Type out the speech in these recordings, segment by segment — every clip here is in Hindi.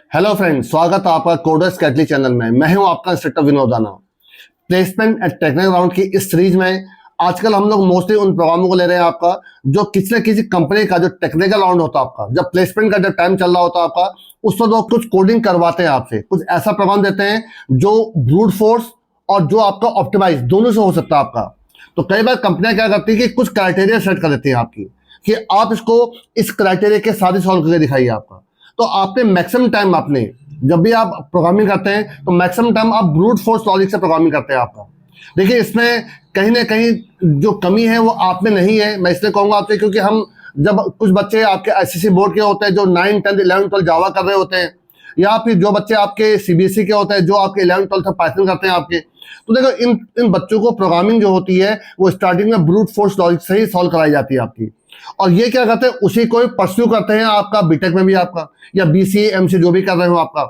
हेलो फ्रेंड्स, स्वागत है आपका कोडर्स कैटली चैनल में। मैं हूं आपका instructor Vinod Rana. Placement at technical round की इस सीरीज में आजकल हम लोग मोस्टली उन प्रोग्रामों को ले रहे हैं आपका जो किसी न किसी कंपनी का जो टेक्निकल राउंड होता है आपका, जब प्लेसमेंट का जब टाइम चल रहा होता है आपका, उस वक्त वो कुछ कोडिंग करवाते हैं आपसे, कुछ ऐसा प्रोग्राम देते हैं जो ब्रूट फोर्स और जो आपका ऑप्टिमाइज दोनों से हो सकता है आपका। तो कई बार कंपनियां क्या करती है कि कुछ क्राइटेरिया सेट कर देती है आपकी कि आप इसको इस क्राइटेरिया के साथ ही सॉल्व करके दिखाइए आपका। तो आपने मैक्सिमम टाइम, आपने जब भी आप प्रोग्रामिंग करते हैं तो मैक्सिमम टाइम आप ब्रूट फोर्स लॉजिक से प्रोग्रामिंग करते हैं आपका। देखिए, इसमें कहीं ना कहीं जो कमी है वो आप में नहीं है, मैं इसलिए कहूंगा आपसे क्योंकि हम जब कुछ बच्चे आपके आईसीएसई बोर्ड के होते हैं जो 9, 10, 11, 12 जावा कर रहे होते हैं, या फिर जो बच्चे आपके सीबीएसई के होते हैं जो आपके 11, 12 पाइथन करते हैं आपके, तो देखो इन बच्चों को प्रोग्रामिंग जो होती है वो स्टार्टिंग में ब्रूट फोर्स लॉजिक से ही सॉल्व कराई जाती है आपकी। और ये क्या करते हैं, उसी को परस्यू करते हैं आपका बीटेक में भी आपका, या बीसीए एमसी जो भी कर रहे हो आपका।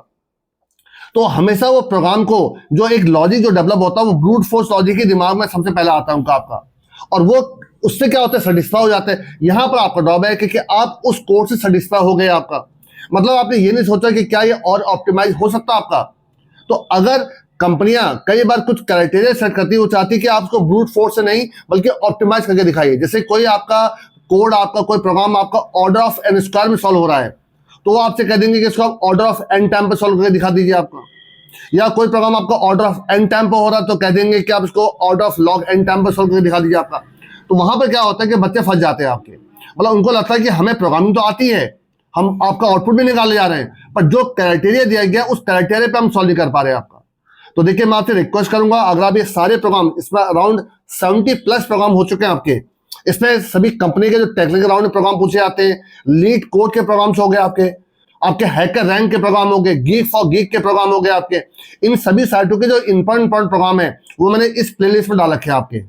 तो हमेशा वो प्रोग्राम को जो एक लॉजिक जो डेवलप होता है वो ब्रूट फोर्स लॉजिक ही दिमाग में सबसे पहले आता है उनका आपका, और वो उससे क्या होता है, सेटिस्फाई हो जाते हैं। यहां पर आपका ड्रॉबैक है कि आप उस कोड से सेटिस्फाई हो गए आपका, मतलब आपने ये नहीं सोचा कि क्या ये और ऑप्टिमाइज हो सकता है आपका। तो अगर कंपनियां कई बार कुछ क्राइटेरिया सेट करती है, वो चाहती है कि आप उसको ब्रूट फोर्स से नहीं बल्कि ऑप्टिमाइज करके दिखाइए। जैसे कोई आपका कोड, आपका कोई प्रोग्राम आपका ऑर्डर ऑफ एन स्क्वायर में सॉल्व हो रहा है, तो वो आपसे कह देंगे कि इसको आप ऑर्डर ऑफ एन टाइम पे सॉल्व करके दिखा दीजिए आपका। या कोई प्रोग्राम आपका ऑर्डर ऑफ एन टाइम पे हो रहा है तो कह देंगे कि आप इसको order of log n time पे सॉल्व करके दिखा दीजिए आपका। तो वहां पर क्या होता है कि बच्चे फंस जाते हैं आपके, मतलब उनको लगता है कि हमें प्रोग्रामिंग तो आती है, हम आपका आउटपुट भी निकाले जा रहे हैं, पर जो क्राइटेरिया दिया गया उस क्राइटेरिया पे हम सॉल्व नहीं कर पा रहे हैं आपका। तो देखिए, मैं आपसे रिक्वेस्ट करूंगा, अगर आप ये सारे प्रोग्राम, इसमें अराउंड 70+ प्रोग्राम हो चुके हैं आपके, इसमें सभी कंपनी के जो टेक्निकल राउंड में प्रोग्राम पूछे जाते हैं, लीड कोड के प्रोग्राम्स हो गए आपके हैकर रैंक के प्रोग्राम हो गए, गीक फॉर गीक के प्रोग्राम हो गए आपके। इन सभी साइटों के जो इंपॉर्टेंट प्रोग्राम है वो मैंने इस प्लेलिस्ट में डाल रखे हैं आपके।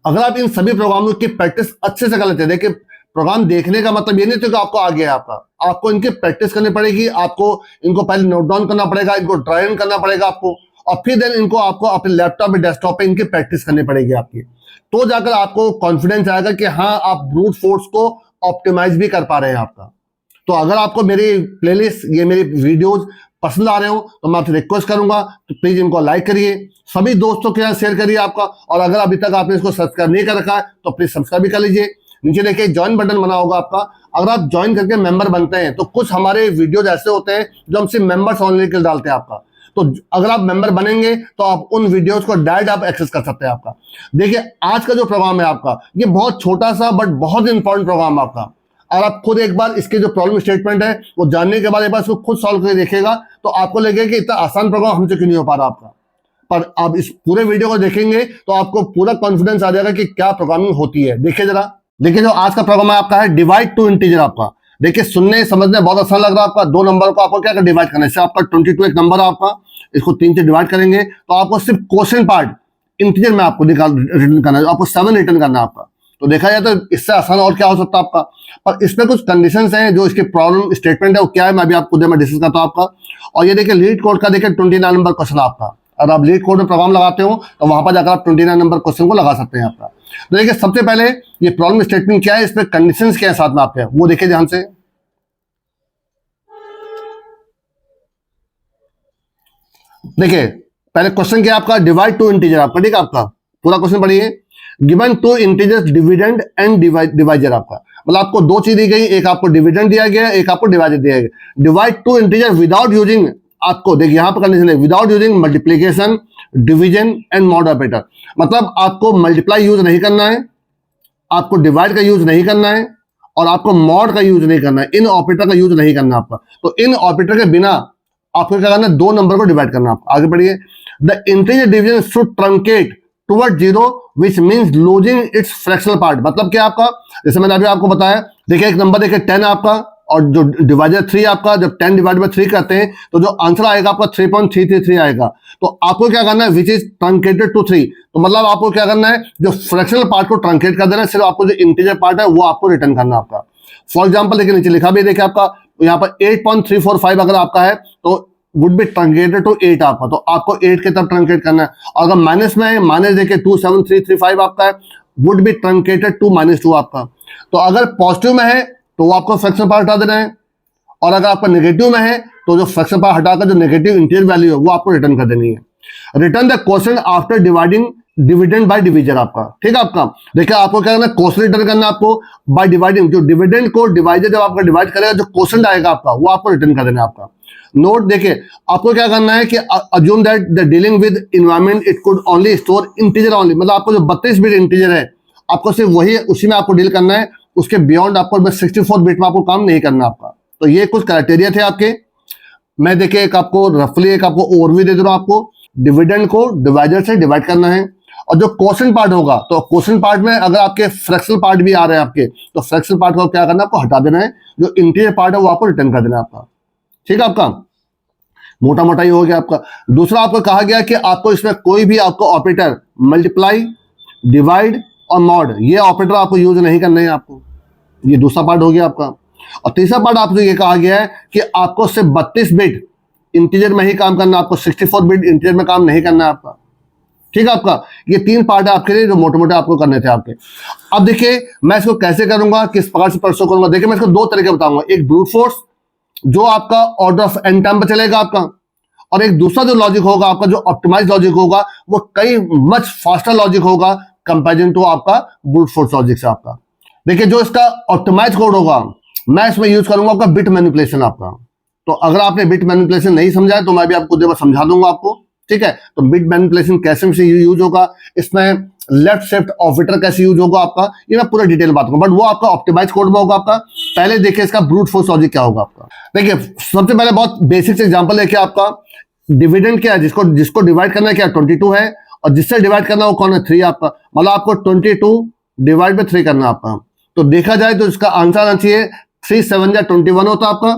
अगर आप इन सभी प्रोग्रामों की प्रैक्टिस अच्छे से कर लेते हैं, देखिए प्रोग्राम देखने का मतलब ये नहीं था कि आपको आ गया आपको इनकी प्रैक्टिस करनी पड़ेगी, आपको इनको पहले नोट डाउन करना पड़ेगा, इनको ट्राई करना पड़ेगा आपको, और फिर देन इनको आपको अपने लैपटॉप में, डेस्कटॉप पे इनकी प्रैक्टिस करनी पड़ेगी आपकी। तो जाकर आपको कॉन्फिडेंस आएगा कि हाँ, आप ब्रूट फोर्स को ऑप्टिमाइज भी कर पा रहे हैं आपका। तो अगर आपको मेरी प्लेलिस्ट, ये मेरी वीडियोस पसंद आ रहे हो तो मैं आपसे रिक्वेस्ट करूंगा तो प्लीज इनको लाइक करिए, सभी दोस्तों के साथ शेयर करिए आपका। और अगर अभी तक आपने इसको सब्सक्राइब नहीं कर रखा है तो प्लीज सब्सक्राइब भी कर लीजिए। नीचे देखिए ज्वाइन बटन बना होगा आपका, अगर आप ज्वाइन करके मेंबर बनते हैं तो कुछ हमारे वीडियोज ऐसे होते हैं जो हम सिर्फ मेंबर्स ओनली के लिए डालते हैं आपका। तो अगर आप मेंबर बनेंगे तो आप उन वीडियोस को डायरेक्ट आप एक्सेस कर सकते हैं आपका। देखिए, आज का जो प्रोग्राम है आपका, ये बहुत छोटा सा बट बहुत इंपॉर्टेंट प्रोग्राम आपका। और आप खुद एक बार इसके जो प्रॉब्लम स्टेटमेंट है वो जानने के बाद एक बार इसको खुद सॉल्व करके देखिएगा तो आपको लगेगा कि इतना आसान प्रोग्राम हमसे क्यों नहीं हो पा रहा आपका। पर आप इस पूरे वीडियो को देखेंगे तो आपको पूरा कॉन्फिडेंस आ जाएगा कि क्या प्रोग्रामिंग होती है। देखिए जरा, देखिए जो आज का प्रोग्राम है आपका है डिवाइड टू इंटीजर आपका। देखिए, सुनने समझने बहुत आसान लग रहा है आपका। 2 नंबर को आपको क्या डिवाइड करना है, इससे आपका 22 एक नंबर है आपका, इसको 3 से डिवाइड करेंगे तो आपको सिर्फ क्वेश्चन पार्ट इंटीजर में आपको रिटर्न करना है, आपको 7 रिटर्न करना है आपका। तो देखा जाए तो इससे आसान और क्या हो सकता है आपका। पर इसमें कुछ कंडीशंस हैं, जो इसके प्रॉब्लम स्टेटमेंट है वो क्या है, मैं अभी आपको मैं डिस्कस करता हूं आपका। और ये देखिए लीड कोड का, देखिए 29 नंबर क्वेश्चन आपका। अगर आप लीड कोड में प्रोग्राम लगाते हो तो वहां पर जाकर आप 29 नंबर क्वेश्चन को लगा सकते हैं आपका। तो देखिए, सबसे पहले ये प्रॉब्लम स्टेटमेंट क्या है, इसमें कंडीशंस क्या है साथ में आपके, वो देखिए ध्यान से। देखिए, पहले क्वेश्चन क्या है आपका, डिवाइड टू इंटीजर आपका, ठीक है आपका। पूरा क्वेश्चन पढ़िए। Given two integers dividend and divisor आपका, मतलब आपको 2 चीज दी गई, एक आपको डिविडेंड दिया गया, एक आपको डिवाइजर दिया गया। Divide two integer without using, आपको देखिए यहां पर कंडीशन है without using multiplication, division and mod operator. मतलब आपको मल्टीप्लाई यूज नहीं करना है, आपको डिवाइड का यूज नहीं करना है, और आपको मॉड का यूज नहीं करना है, इन ऑपरेटर का यूज नहीं करना आपका। तो इन ऑपरेटर के बिना आपको क्या करना है, 2 नंबर को डिवाइड करना आपको। आगे बढ़िए। The integer division should truncate toward 0 which means losing its fractional part। मतलब क्या आपका, जैसे मैंने अभी आपको बताया, देखिए एक नंबर देखिए 10 आपका, और जो डिवाइजर 3 आपका, जब 10 डिवाइड बाय 3 करते हैं तो जो आंसर आएगा आपका 3.333 आएगा। तो आपको क्या करना है, विच इज ट्रंकेटेड टू 3। तो मतलब आपको क्या करना है, जो फ्रैक्शनल पार्ट को ट्रंकेट कर देना है, सिर्फ आपको जो इंटीजर पार्ट है वो आपको रिटर्न करना आपका। फॉर एग्जाम्पल देखिए नीचे लिखा भी देखिए आपका, यहाँ पर 8.345 अगर आपका है तो वुड बी ट्रंकेटेड टू 8 आपका, तो आपको 8 की तरफ ट्रंकेट करना है। और अगर माइनस में है, माइनस देखिए 27335 आपका है, वुड बी ट्रंकेटेड टू -2 आपका। तो अगर पॉजिटिव में है तो वो आपको फ्रैक्शनल पार्ट हटा देना है, और अगर आपका नेगेटिव में है तो जो फ्रैक्शन पार्ट हटाकर जो नेगेटिव इंटीजर वैल्यू है वो आपको रिटर्न कर देनी है। Return the quotient after dividing dividend by divisor आपका, ठीक है आपका। देखिए आपको क्या करना है, क्वोशिएंट रिटर्न करना है आपको बाय डिवाइडिंग, जो डिविडेंड को डिवाइजर जब आपका डिवाइड करेगा जो क्वोशिएंट आएगा आपका वो आपको रिटर्न कर देना है आपका। नोट देखिए आपको क्या करना है कि assume that the dealing with environment it could only store integer only, मतलब आपको जो 32 बिट इंटीजर है आपको सिर्फ वही उसी में आपको डील करना है, उसके बियॉन्ड आपको 64 बिट में आपको काम नहीं करना आपका। तो ये कुछ क्राइटेरिया थे आपके। मैं देखिए एक आपको रफली एक आपको ओवरव्यू दे दे रहा हूं। आपको डिविडेंड को डिवाइडर से डिवाइड करना है, और जो क्वोशिएंट पार्ट होगा तो क्वोशिएंट पार्ट में अगर आपके फ्रैक्शनल पार्ट भी आ रहे हैं आपके, तो फ्रैक्शनल पार्ट को क्या करना है, आपको हटा देना है, जो इंटीरियर पार्ट है वो आपको रिटर्न कर देना है आपका, ठीक है आपका। मोटा मोटा ही हो गया आपका। दूसरा आपको कहा गया कि आपको इसमें कोई भी आपको ऑपरेटर मल्टीप्लाई, डिवाइड और मॉड, ये ऑपरेटर आपको यूज नहीं करने हैं आपको, ये दूसरा पार्ट हो गया आपका। और तीसरा पार्ट आपको ये कहा गया है कि आपको सिर्फ 32 बिट इंटीजर में ही काम करना, आपको 64 बिट इंटीजर में काम नहीं करना है आपका, ठीक है आपका। ये 3 पार्ट है आपके लिए जो मोटे मोटे आपको करने थे आपके। अब देखिए मैं इसको कैसे करूंगा, किस प्रकार से परसों करूंगा। देखिए मैं इसको 2 तरीके बताऊंगा, एक ब्रूट फोर्स जो आपका ऑर्डर ऑफ एन टाइम पर चलेगा आपका, और एक दूसरा जो लॉजिक होगा आपका जो ऑप्टिमाइज लॉजिक होगा वो कई मच फास्टर लॉजिक होगा कंपैरिजन टू आपका ब्रूट फोर्स लॉजिक से आपका। देखिए जो इसका ऑप्टिमाइज कोड होगा मैं इसमें यूज करूंगा आपका बिट मैनिपुलेशन आपका। तो अगर आपने बिट मैनिपुलेशन नहीं समझा है तो मैं भी आपको देर समझा दूंगा आपको, ठीक है। तो बिट मैनिपुलेशन कैसे से यूज होगा, इसमें लेफ्ट शिफ्ट ऑपरेटर कैसे यूज होगा आपका, ये मैं पूरा डिटेल बात करूंगा, बट वो आपका ऑप्टिमाइज कोड में होगा आपका। पहले देखिए इसका ब्रूट फोर्स लॉजिक क्या होगा आपका। देखिए सबसे पहले बहुत बेसिक एग्जांपल देखिए आपका, डिविडेंड क्या है, जिसको डिवाइड करना है क्या 22 है, और जिससे डिवाइड करना है वो कौन है 3 आपका, मतलब आपको 22 डिवाइड बाय 3 करना आपका। तो देखा जाए तो इसका आंसर आना चाहिए 3 7 या 21 होता आपका,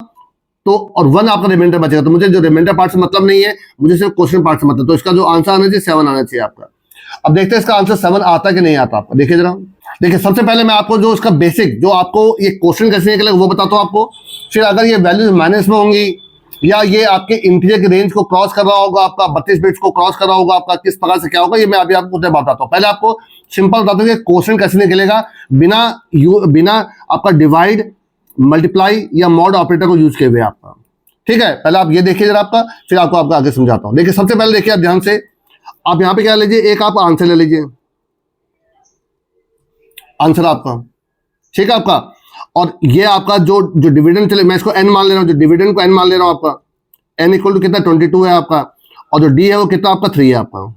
तो और 1 आपका रिमाइंडर बचेगा। तो मुझे जो रिमाइंडर पार्ट से मतलब नहीं है, मुझे सिर्फ क्वेश्चन पार्ट से मतलब, तो इसका जो आंसर आना चाहिए 7 आना चाहिए आपका। अब देखते हैं इसका आंसर 7 आता कि नहीं आता आपका। देखिए जरा, देखिए सबसे पहले मैं आपको जो इसका बेसिक जो आपको ये क्वेश्चन कैसे निकलेगा वो बताता हूं आपको। फिर अगर ये वैल्यूज माइनस में होंगी या ये आपके इंटीजर की रेंज को क्रॉस कर रहा होगा आपका, 32 बिट्स को क्रॉस कर रहा होगा आपका, किस प्रकार से क्या होगा ये मैं अभी आपको बताता हूँ। पहले आपको सिंपल बताता हूँ कि क्वेश्चन कैसे निकलेगा बिना आपका डिवाइड, मल्टीप्लाई या मॉड ऑपरेटर को यूज किए हुए आपका, ठीक है। पहले आप ये देखिए जरा आपका, फिर आपको आगे समझाता हूं। देखिए सबसे पहले देखिए आप ध्यान से, आप यहां पे क्या लीजिए, एक आप आंसर ले लीजिए, आंसर आपका, ठीक है आपका। और ये आपका जो डिविडेंड चले, मैं इसको एन मान ले रहा हूं, जो डिविडेंड को एन मान ले रहा हूं आपका, एन इक्वल टू कितना 22 है आपका, और जो डी है वो कितना आपका 3 है आपका।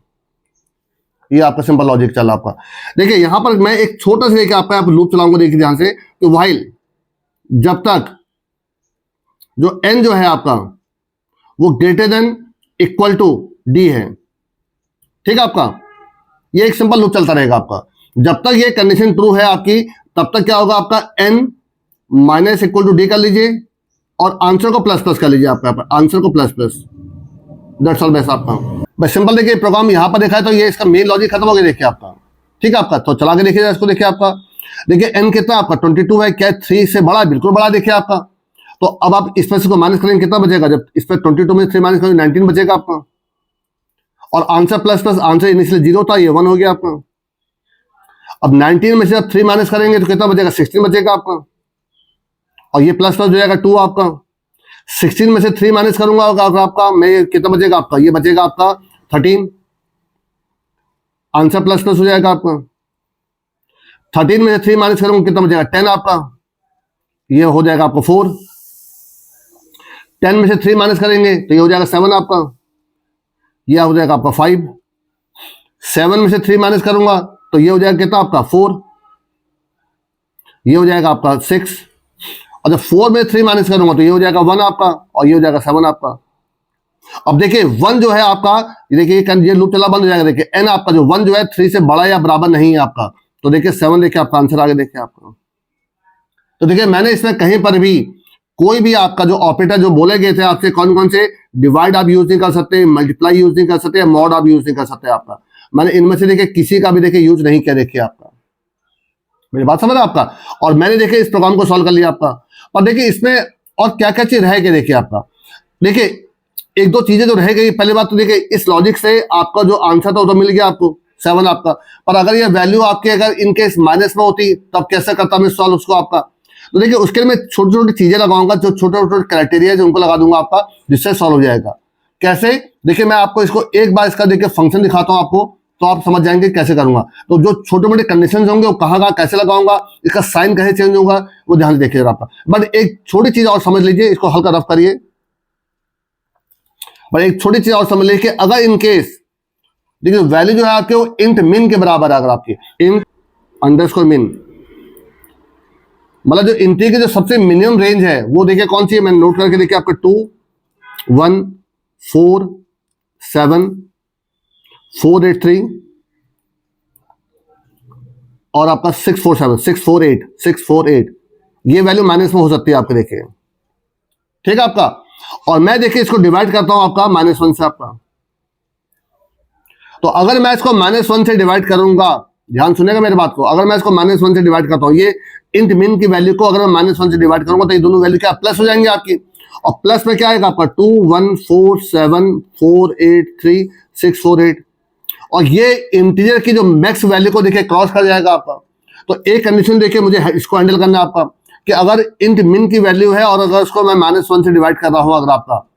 ये आपका सिंपल लॉजिक चला आपका। देखिए यहां पर मैं एक छोटा सा लेके आपका लूप चलाऊंगा, देखिए ध्यान से, कि व्हाइल जब तक जो n जो है आपका वो greater than equal to d है, ठीक है आपका। ये एक सिंपल लूप चलता रहेगा आपका, जब तक ये कंडीशन ट्रू है आपकी तब तक क्या होगा आपका n minus equal to d कर लीजिए और आंसर को प्लस प्लस कर लीजिए आपका, आंसर को plus plus, that's all best आपका। बस सिंपल देखिए प्रोग्राम यहां पर देखा है तो ये इसका मेन लॉजिक खत्म हो गया, देखिए आपका, ठीक है आपका। तो चला के देखिए इसको, देखिए आपका, देखिए n कितना आपका 22 है, क्या 3 से बड़ा, बिल्कुल बड़ा, देखिए आपका। तो अब आप इसमें से को माइनस करेंगे कितना बचेगा, जब इस पर 22 में 3 माइनस करेंगे 19 बचेगा आपका, और answer plus plus, answer initially 0 था, ये 1 हो गया आपका। अब 19 में से आप 3 माइनस करेंगे तो कितना बचेगा, 16 बचेगा आपका, और ये प्लस प्लस हो जाएगा 2 आपका। 16 में से 3 माइनस करूंगा आपका, मैं कितना बचेगा आपका, ये बचेगा आपका 13, आंसर प्लस प्लस हो जाएगा आपका। 13 में से 3 माइनस करूंगा कितना बचेगा 10 आपका, ये हो जाएगा आपको 4। 10 में से 3 माइनस करेंगे तो ये हो जाएगा 7 आपका, यह हो जाएगा आपका 5। 7 में से 3 माइनस करूंगा तो ये हो जाएगा कितना आपका 4, ये हो जाएगा आपका 6, और जब 4 में 3 माइनस करूंगा तो ये हो जाएगा 1 आपका, और ये हो जाएगा 7 आपका। अब देखिए 1 जो है आपका, देखिए ये लूप चला बंद हो जाएगा। देखिए n आपका जो 1 जो है 3 से बड़ा या बराबर नहीं है आपका, तो देखिए 7, देखिए आपका आंसर आगे देखिए आपका। तो देखिए मैंने इसमें कहीं पर भी कोई भी आपका जो ऑपरेटर जो बोले गए थे आपसे, कौन कौन से, डिवाइड आप यूज नहीं कर सकते, मल्टीप्लाई यूज नहीं कर सकते, मॉड आप यूज नहीं कर सकते आपका, मैंने इनमें से देखिए किसी का भी देखिए यूज नहीं किया, देखिए आपका, मेरी बात समझ रहे आपका। और मैंने देखिए इस प्रोग्राम को सॉल्व कर लिया आपका। और देखिए इसमें और क्या क्या चीज रह गई, देखिए आपका, देखिए एक दो चीजें जो रह गई। पहली बात तो देखिए इस लॉजिक से आपका जो आंसर था वो तो मिल गया आपको 7 आपका, पर अगर ये वैल्यू आपके अगर इनकेस माइनस में होती तब कैसे करता मैं सॉल्व उसको आपका। तो देखिए उसके लिए मैं छोटी छोटी चीजें लगाऊंगा, जो छोटे छोटे क्राइटेरिया उनको लगा दूंगा आपका, जिससे सॉल्व हो जाएगा। कैसे? देखिए मैं आपको इसको एक बार इसका देखिए फंक्शन दिखाता हूं आपको, तो आप समझ जाएंगे कैसे करूंगा। तो जो छोटे मोटे कंडीशन होंगे वो कहाँ कहाँ कैसे लगाऊंगा, इसका साइन कैसे चेंज होगा, वो ध्यान से देखिएगा आपका। बट एक छोटी चीज और समझ लीजिए, इसको हल्का रफ करिए। बट एक छोटी चीज और समझ लीजिए कि अगर इनकेस देखिए वैल्यू जो है आपके वो इंट मिन के बराबर है, अगर आपकी इंट अंडरस्कोर मिन, मतलब जो इंटी की जो सबसे मिनिमम रेंज है वो देखिए कौन सी है, मैंने नोट करके देखिए आपका 2 1 4 7 4 8 3 और आपका 6 4 7 6 4 8 6 4 8, ये वैल्यू माइनस में हो सकती है आपके, देखिए ठीक है आपका। और मैं देखिए इसको डिवाइड करता हूं आपका -1 से आपका, तो अगर मैं इसको -1 से डिवाइड करूंगा, ध्यान सुनेगा मेरी बात को, अगर मैं इसको -1 से डिवाइड करता हूं, ये इंट मिन की वैल्यू को अगर मैं -1 से डिवाइड करूंगा तो ये दोनों वैल्यू क्या प्लस हो जाएंगे आपकी, और प्लस में क्या आएगा आपका 2 1 4 7 4 8 3 6 4 8, और ये इंटीजर की जो मैक्स वैल्यू को देखिए क्रॉस कर जाएगा आपका। तो एक कंडीशन देखिए मुझे इसको हैंडल करना है आपका, कि अगर इंट मिन की वैल्यू है और अगर उसको मैं -1 से डिवाइड कर रहा हूं अगर आपका,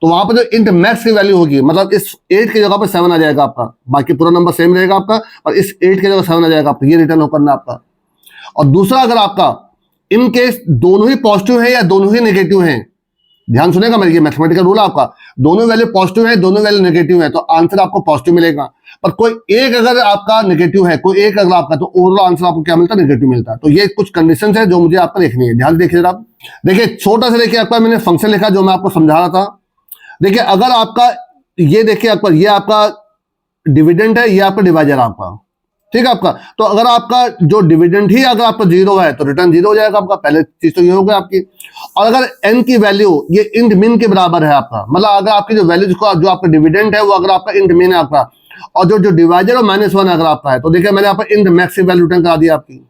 तो वहां पर जो इंट मैक्स की वैल्यू होगी, मतलब इस 8 की जगह पर 7 आ जाएगा आपका, बाकी पूरा नंबर सेम रहेगा आपका, और इस 8 की जगह 7 आ जाएगा आपका, ये रिटर्न हो करना आपका। और दूसरा, अगर आपका इन केस दोनों ही पॉजिटिव है या दोनों ही नेगेटिव हैं, ध्यान सुनेगा मेरी, ये मैथमेटिकल रूल है आपका, दोनों वैल्यू पॉजिटिव है दोनों वैल्यू नेगेटिव है, तो आंसर आपको पॉजिटिव मिलेगा। पर कोई एक अगर आपका नेगेटिव है, कोई एक अगर आपका, तो ओवरऑल आंसर आपको क्या मिलता है, नेगेटिव मिलता है। तो ये कुछ कंडीशंस है जो मुझे आपको देखनी है, ध्यान देखिए आप। देखिए छोटा सा देखिए आपका मैंने फंक्शन लिखा जो मैं आपको समझा रहा था। देखिए अगर आपका ये देखिए आपका, ये आपका डिविडेंड है, ये आपका डिवाइजर आपका, ठीक है आपका। तो अगर आपका जो डिविडेंड ही अगर आपका 0 है तो रिटर्न 0 हो जाएगा आपका, पहले चीज तो ये हो गया आपकी। और अगर n की वैल्यू ये इंट मिन के बराबर है आपका, मतलब अगर आपकी जो वैल्यू जो आपका डिविडेंड है वो अगर आपका इंट मिन है आपका, और जो डिवाइजर और -1 अगर आपका है, तो देखिए मैंने यहाँ पर इंट मैक्स की वैल्यू रिटर्न करा दी आपकी,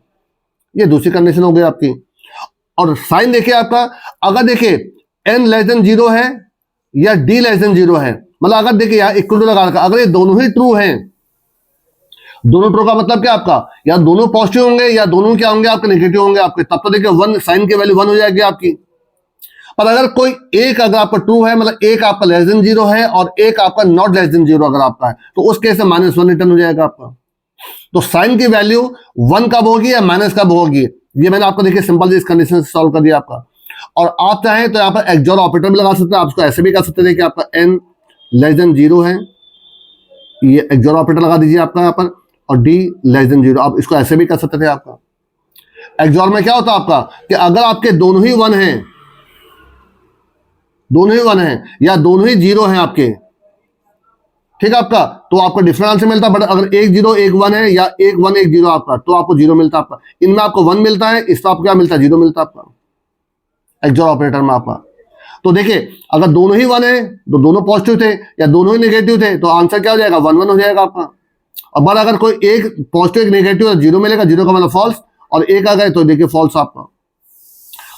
ये दूसरी कंडीशन हो गई आपकी। और साइन देखिए आपका, अगर देखिए n लेस देन 0 है या d लेस देन 0 है, मतलब अगर देखिए यहाँ इक्वल टू लगा रखा, अगर ये दोनों ही ट्रू हैं, दोनों ट्रू का मतलब क्या आपका, या दोनों पॉजिटिव होंगे या दोनों क्या होंगे आपके, नेगेटिव होंगे आपके, तब तो देखिए 1 साइन की वैल्यू 1 हो जाएगी आपकी। पर अगर कोई एक अगर आपका ट्रू है, मतलब एक आपका लेस देन 0 है और एक आपका नॉट लेस देन 0 अगर आपका है, तो उस केस में -1 रिटर्न हो जाएगा आपका। तो साइन की वैल्यू 1 कब होगी या माइनस कब होगी, ये मैंने आपको देखिए सिंपल इस कंडीशन से सॉल्व कर दिया आपका। और आप चाहें तो यहाँ पर एक्सओर ऑपरेटर भी लगा सकते हैं, आप इसको ऐसे भी कर सकते हैं कि आपका n लेस देन 0 है, ये एक्सओर ऑपरेटर लगा दीजिए आपका यहाँ पर, और d लेस देन 0, आप इसको ऐसे भी कर सकते थे आपका। एक्सओर में क्या होता है आपका, कि अगर आपके दोनों ही 1 हैं, दोनों ही 1 हैं या दोनों ही 0 हैं आपके, ठीक है आपका, तो आपको डिफरेंट आंसर मिलता है। बट अगर एक 0 एक 1 है या एक 1 एक 0 आपका, तो आपको 0 मिलता है आपका। इनमें आपको 1 मिलता है, इसमें आपको क्या मिलता है, 0 मिलता है आपका एक्सओर ऑपरेटर में आपका। तो देखिए अगर दोनों ही 1 है तो दोनों पॉजिटिव थे या दोनों ही नेगेटिव थे, तो आंसर क्या हो जाएगा, 1 1 हो जाएगा आपका। अब अगर कोई एक पॉजिटिव एक नेगेटिव, 0 मिलेगा, 0 का मतलब फॉल्स, और एक आ गए तो देखिए फॉल्स आपका।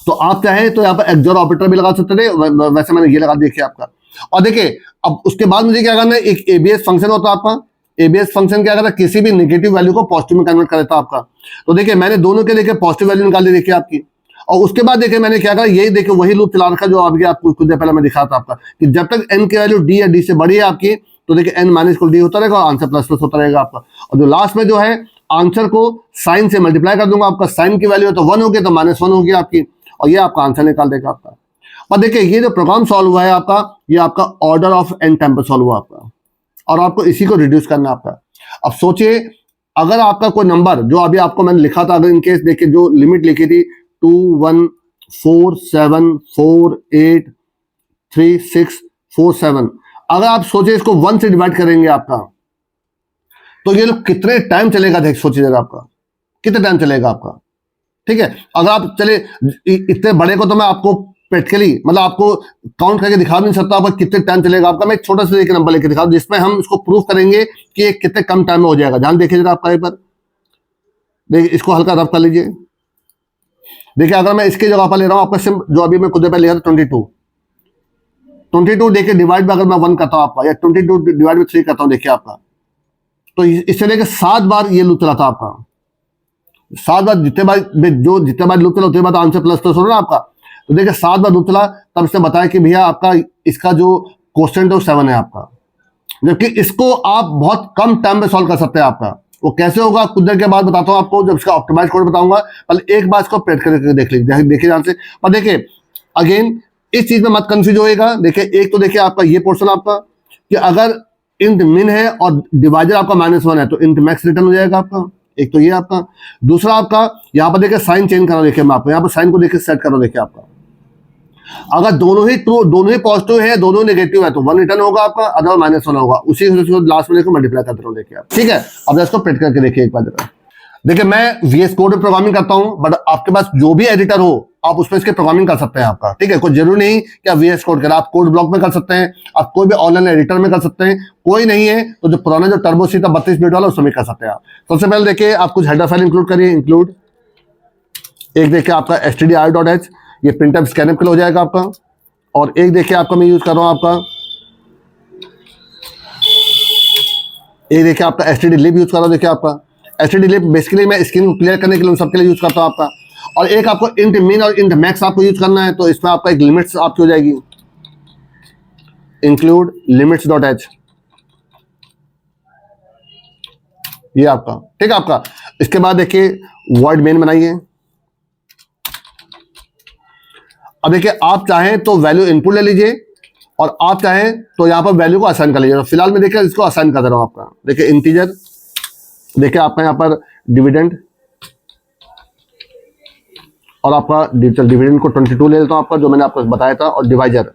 तो आप चाहे तो यहाँ पर एक्सओर ऑपरेटर भी लगा सकते थे, वैसे मैंने ये लगा देखिए आपका। और देखिए अब उसके बाद मुझे क्या करना है, एक एबीएस फंक्शन होता है आपका, एबीएस फंक्शन क्या करता है, किसी भी नेगेटिव वैल्यू को पॉजिटिव में कन्वर्ट कर देता है आपका। तो देखिए मैंने दोनों के देखिए पॉजिटिव वैल्यू निकाल ली देखिए आपकी, और उसके बाद देखिए मैंने क्या करा, यही देखिए वही लूप चला रखा जो अभी आपको कुछ देर पहले मैं दिखा था आपका, कि जब तक n की वैल्यू d या d से बड़ी है आपकी, तो देखिए n माइनस इक्वल d होता रहेगा और आंसर प्लस प्लस होता रहेगा आपका। और जो लास्ट में जो है आंसर को साइन से मल्टीप्लाई कर दूंगा, आपका साइन की वैल्यू तो 1 होगी तो -1 होगी आपकी, और ये आपका आंसर निकाल देगा आपका। और देखिए ये जो प्रोग्राम सॉल्व हुआ है आपका, ये आपका ऑर्डर ऑफ n टाइम पर सॉल्व हुआ आपका, और आपको इसी को रिड्यूस करना आपका। अब सोचिए अगर आपका कोई नंबर जो अभी आपको मैंने लिखा था, अगर इनकेस देखिए जो लिमिट लिखी थी 2 1 4 7 4 8 3 6 4 7, अगर आप सोचिए इसको 1 से डिवाइड करेंगे आपका, तो ये लोग कितने टाइम चलेगा, देख सोचिए जरा आपका कितने टाइम चलेगा आपका, ठीक है। अगर आप चले इतने बड़े को तो मैं आपको प्रैक्टिकली मतलब आपको काउंट करके दिखा नहीं सकता आपका कितने टाइम चलेगा आपका। मैं एक छोटा सा देखिए नंबर लेके दिखा दूं जिसमें हम इसको प्रूफ करेंगे कि ये कितने कम टाइम में हो जाएगा। ध्यान देखिए जरा आपका पर, देखिए इसको हल्का रफ कर लीजिए। देखिए अगर मैं इसके जगह पर ले रहा हूं आपका सिम, जो अभी मैं खुद पहले लिया था 22 देखिए डिवाइड में अगर मैं 1 करता हूं आपका, या 22 डिवाइड में 3 करता हूं देखिए आपका, तो इससे लेकर 7 बार ये लूप चला था आपका, 7 बार जितने बार लूप चला उतने बार आंसर प्लस प्लस हो रहा है आपका। तो देखिए 7 बार लूप चला तब इसने बताया कि भैया आपका इसका जो क्वेश्चन है 7 है आपका, जबकि इसको आप बहुत कम टाइम में सॉल्व कर सकते हैं आपका। वो कैसे होगा कुछ देर के बाद बताता हूं आपको, जब इसका ऑप्टिमाइज कोड बताऊंगा। पहले एक बार इसको प्रैक्टिस करके देख लीजिए, देखिए ध्यान से। पर देखिए अगेन इस चीज में मत कंफ्यूज होएगा। देखिए एक तो देखिए आपका ये पोर्शन आपका कि अगर इंट मिन है और डिवाइजर आपका -1 है तो इंट मैक्स रिटर्न हो जाएगा आपका। एक तो ये आपका। दूसरा आपका यहाँ पर देखिए साइन चेंज करा, देखिए मैं आपको यहाँ पर साइन को देखिए सेट करो, देखिए आपका अगर दोनों ही ट्रू, दोनों ही पॉजिटिव है, दोनों नेगेटिव है तो 1 रिटर्न होगा आपका, अदर -1 होगा। उसी लास्ट में देखो मल्टीप्लाई करते रहो, देखिए आप। ठीक है, अब इसको प्रिंट करके देखिए एक बार जरा। देखिए मैं VS कोड में प्रोग्रामिंग करता हूं, बट आपके पास जो भी एडिटर हो आप उसमें इसके प्रोग्रामिंग कर सकते हैं आपका। ठीक है, कोई जरूरी नहीं कि आप VS कोड करें, आप कोड ब्लॉक में कर सकते हैं, आप कोई भी ऑनलाइन एडिटर में कर सकते हैं। कोई नहीं है तो जो पुराना जो टर्बो सी था 32 बिट वाला उसमें कर सकते हैं आप। सबसे पहले देखिए आप कुछ हेडर फाइल इंक्लूड करिए। इंक्लूड एक देखिए आपका stdir.h, ये प्रिंटफ स्कैनअप के लिए हो जाएगा आपका। और एक देखिए आपका मैं यूज कर रहा हूं आपका, एक देखिए आपका stdlib यूज कर रहा हूं। देखिए आपका stdlib बेसिकली मैं स्क्रीन को क्लियर करने के लिए उन सबके लिए यूज करता हूं आपका। और एक आपको इंट मिन और इंट मैक्स आपको यूज करना है, तो इसमें आपका एक लिमिट्स आपकी हो जाएगी, इंक्लूड limits.h, ये आपका। ठीक है आपका। इसके बाद देखिए वर्ड मेन बनाइए। अब देखिए आप चाहें तो वैल्यू इनपुट ले लीजिए और आप चाहें तो यहां पर वैल्यू को असाइन कर लीजिए। तो फिलहाल मैं देखिए इसको असाइन कर दे रहा हूं आपका। देखिए इंटीजर, देखिए आपका यहां पर डिविडेंड और आपका डिविडेंड को 22 ले लेता हूं आपका, जो मैंने आपको बताया था। और डिवाइजर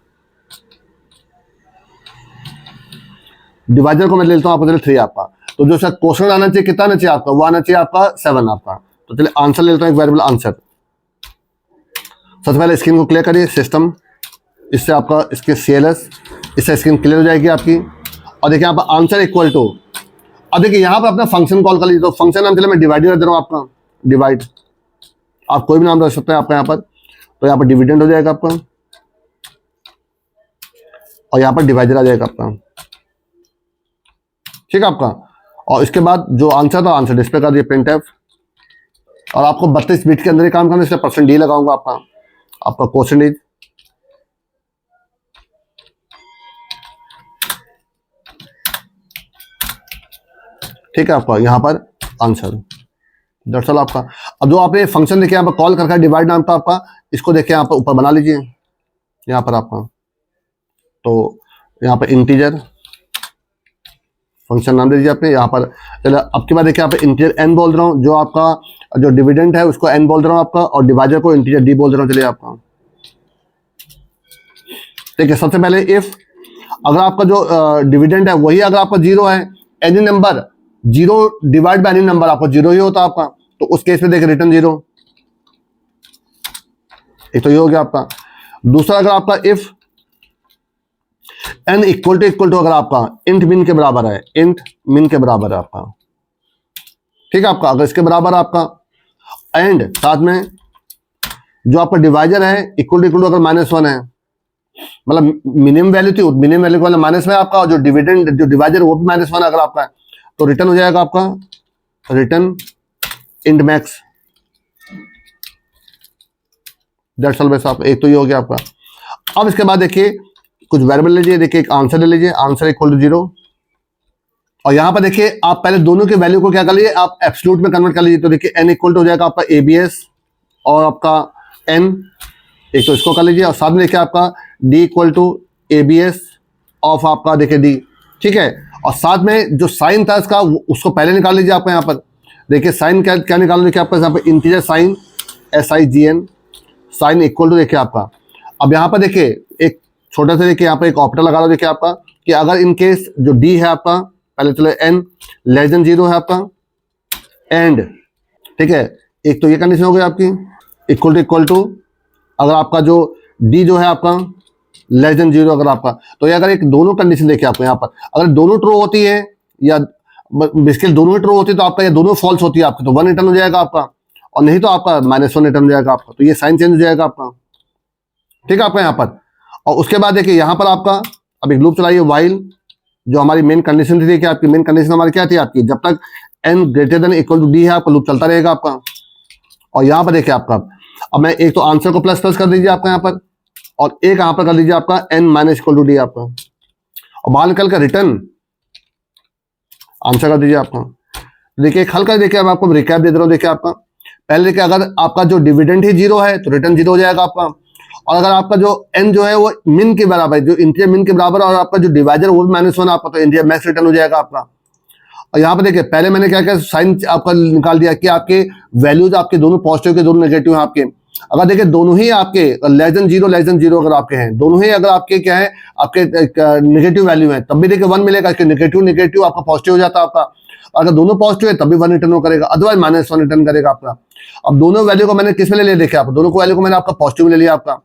को मैं ले लेता हूं आपका 3 आपका। तो जो सर क्वेश्चन आना चाहिए कितना आना चाहिए आपका, वो आना चाहिए आपका 7 आपका। तो चलिए आंसर ले लेता हूं, एक वेरिएबल आंसर। सबसे पहले स्क्रीन को क्लियर करिए सिस्टम, इससे आपका इसके CLS, इससे स्क्रीन क्लियर हो जाएगी आपकी। और देखिए यहाँ पर आंसर इक्वल टू, अब देखिए यहाँ पर अपना फंक्शन कॉल कर लीजिए। तो फंक्शन नाम चले मैं डिवाइड रख दे रहा हूँ आपका, डिवाइड। आप कोई भी नाम रख सकते हैं आपका यहाँ पर। तो यहाँ पर डिविडेंड हो जाएगा आपका और यहाँ पर डिवाइडर आ जाएगा आपका। ठीक है आपका। और इसके बाद जो आंसर था आंसर डिस्प्ले कर दिए प्रिंटफ। और आपको 32 बिट के अंदर ही काम करना है, इसलिए %d लगाऊंगा आपका परसेंटेज। ठीक है आपका यहाँ पर आंसर दरअसल आपका। अब जो आपने फंक्शन देखिए यहाँ पर कॉल करके डिवाइड नाम का आपका, इसको देखिए यहाँ पर ऊपर बना लीजिए यहाँ पर आपका। तो यहाँ पर इंटीजर फंक्शन नाम दे दीजिए आपने यहाँ पर। चलो अब के बाद देखिए यहाँ पर इंटीजर n बोल रहा हूँ, जो आपका जो डिविडेंड है उसको n बोल रहा हूँ आपका, और डिवाइडर को इंटीजर d बोल रहा हूँ। चलिए आपका ठीक है। सबसे पहले इफ अगर आपका जो डिविडेंड है वही अगर आपका 0 है, any number 0 divide by any number आपका 0 ही होता है आपका, तो उस केस में देखिए रिटर्न 0। एक तो ये हो गया आपका। दूसरा अगर आपका इफ n इक्वल टू अगर आपका इंट मिन के बराबर है, इंट मिन के बराबर है आपका। ठीक है आपका। अगर इसके बराबर आपका एंड साथ में जो आपका डिवाइजर है इक्वल टू अगर -1 है, मतलब मिनिमम वैल्यू थी, मिनिमम वैल्यू वाला माइनस में आपका, और जो डिविडेंड जो डिवाइजर वो भी -1 अगर आपका है, तो रिटर्न हो जाएगा आपका return int max. That's all बस आप। एक तो ये हो गया आपका। अब इसके बाद देखिए कुछ वेरिएबल लीजिए, देखिए एक आंसर ले लीजिए, आंसर इक्वल टू 0। और यहां पर देखिए आप पहले दोनों के वैल्यू को क्या कर लीजिए, आप एब्सोल्यूट में कन्वर्ट कर लीजिए। तो देखिए n इक्वल टू हो जाएगा आपका ABS और आपका n, एक तो इसको कर लीजिए। और साथ में देखिए आपका d equal to ABS of आपका देखिए d। ठीक है। और साथ में जो साइन था इसका उसको पहले निकाल लीजिए आपका। यहाँ पर देखिए साइन क्या निकालना, देखिए आपका यहाँ पर integer sign SIGN sign equal to देखिए आपका। अब यहाँ पर देखिए एक छोटा सा देखिए यहाँ पर एक ऑपरेटर लगा दो, देखिए आपका कि अगर इन केस जो d है आपका, पहले चलो n लेस देन 0 है आपका एंड, ठीक है, एक तो ये कंडीशन हो गई आपकी इक्वल टू अगर आपका जो d जो है आपका लेस देन 0 अगर आपका, तो ये अगर एक दोनों कंडीशन देखिए आपको यहाँ पर, अगर दोनों ट्रू होती है या बेसिकली दोनों ही ट्रू होती है तो आपका ये दोनों फॉल्स होती है आपकी, तो 1 रिटर्न हो जाएगा आपका, और नहीं तो आपका -1 रिटर्न हो जाएगा आपका। तो ये साइन चेंज हो जाएगा आपका। ठीक है आपका यहाँ पर। और उसके बाद देखिए यहाँ पर आपका अब एक लूप चलाइए व्हाइल, जो हमारी मेन कंडीशन थी कि आपकी मेन कंडीशन हमारी क्या थी आपकी, जब तक n greater than equal to d है आपका लूप चलता रहेगा आपका। और यहाँ पर देखिए आपका, अब मैं एक तो आंसर को प्लस प्लस कर दीजिए आपका यहाँ पर, और एक यहाँ पर कर दीजिए आपका n minus equal to d आपका, और बाहर निकल कर रिटर्न आंसर कर दीजिए आपका। देखिए हल कर, देखिए अब आपको रिकैप दे दे रहा हूँ। देखिए आपका पहले देखिए, अगर आपका जो डिविडेंड ही जीरो है तो रिटर्न जीरो हो जाएगा आपका, और अगर आपका जो n जो है वो मिन के बराबर है, जो इंटीजर मिन के बराबर, और आपका जो डिवाइजर वो भी -1 आपका, तो इंटीजर मैक्स रिटर्न हो जाएगा आपका। और यहाँ पे देखिए पहले मैंने क्या किया, साइन आपका निकाल दिया कि आपके वैल्यूज आपके दोनों पॉजिटिव के दोनों नेगेटिव हैं आपके। अगर देखिए दोनों ही आपके लेस देन जीरो अगर आपके हैं, दोनों ही अगर आपके क्या है, आपके नेगेटिव वैल्यू है, तब भी देखिए 1 मिलेगा, इसके नेगेटिव आपका पॉजिटिव हो जाता है आपका। अगर दोनों पॉजिटिव है तब भी 1 रिटर्न करेगा, अदरवाइज -1 रिटर्न करेगा आपका। अब दोनों वैल्यू को मैंने किस में ले लिया, देखिए आप दोनों को वैल्यू को मैंने आपका पॉजिटिव में ले लिया आपका,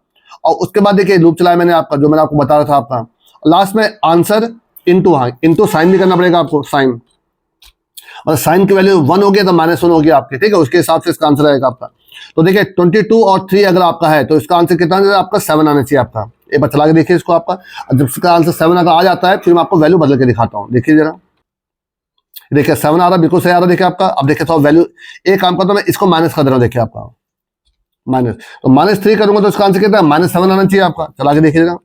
और उसके बाद देखिए लूप चलाया मैंने आपका, जो मैंने आपको बता रहा था आपका, लास्ट में आंसर इंटू साइन भी करना पड़ेगा आपको, साइन, और साइन की वैल्यू 1 हो गया तो -1 हो गया आपके, ठीक है, उसके हिसाब से इसका आंसर आएगा आपका। तो देखिए 22 और 3 अगर आपका है तो इसका आंसर कितना आपका 7 आना चाहिए आपका। एक बार चला के देखिए इसको आपका, जब इसका आंसर 7 अगर आ जाता है फिर मैं आपको वैल्यू बदल के दिखाता हूँ। देखिए जरा, देखिए 7 आ रहा, बिल्कुल सही आ रहा, देखिए आपका। अब देखिए तो वैल्यू एक काम करता हूँ, मैं इसको माइनस कर दे रहा हूँ, देखिए आपका माइनस, तो -3 करूंगा तो इसका आंसर कितना है, -7 आना चाहिए आपका। चला के देखिए जरा,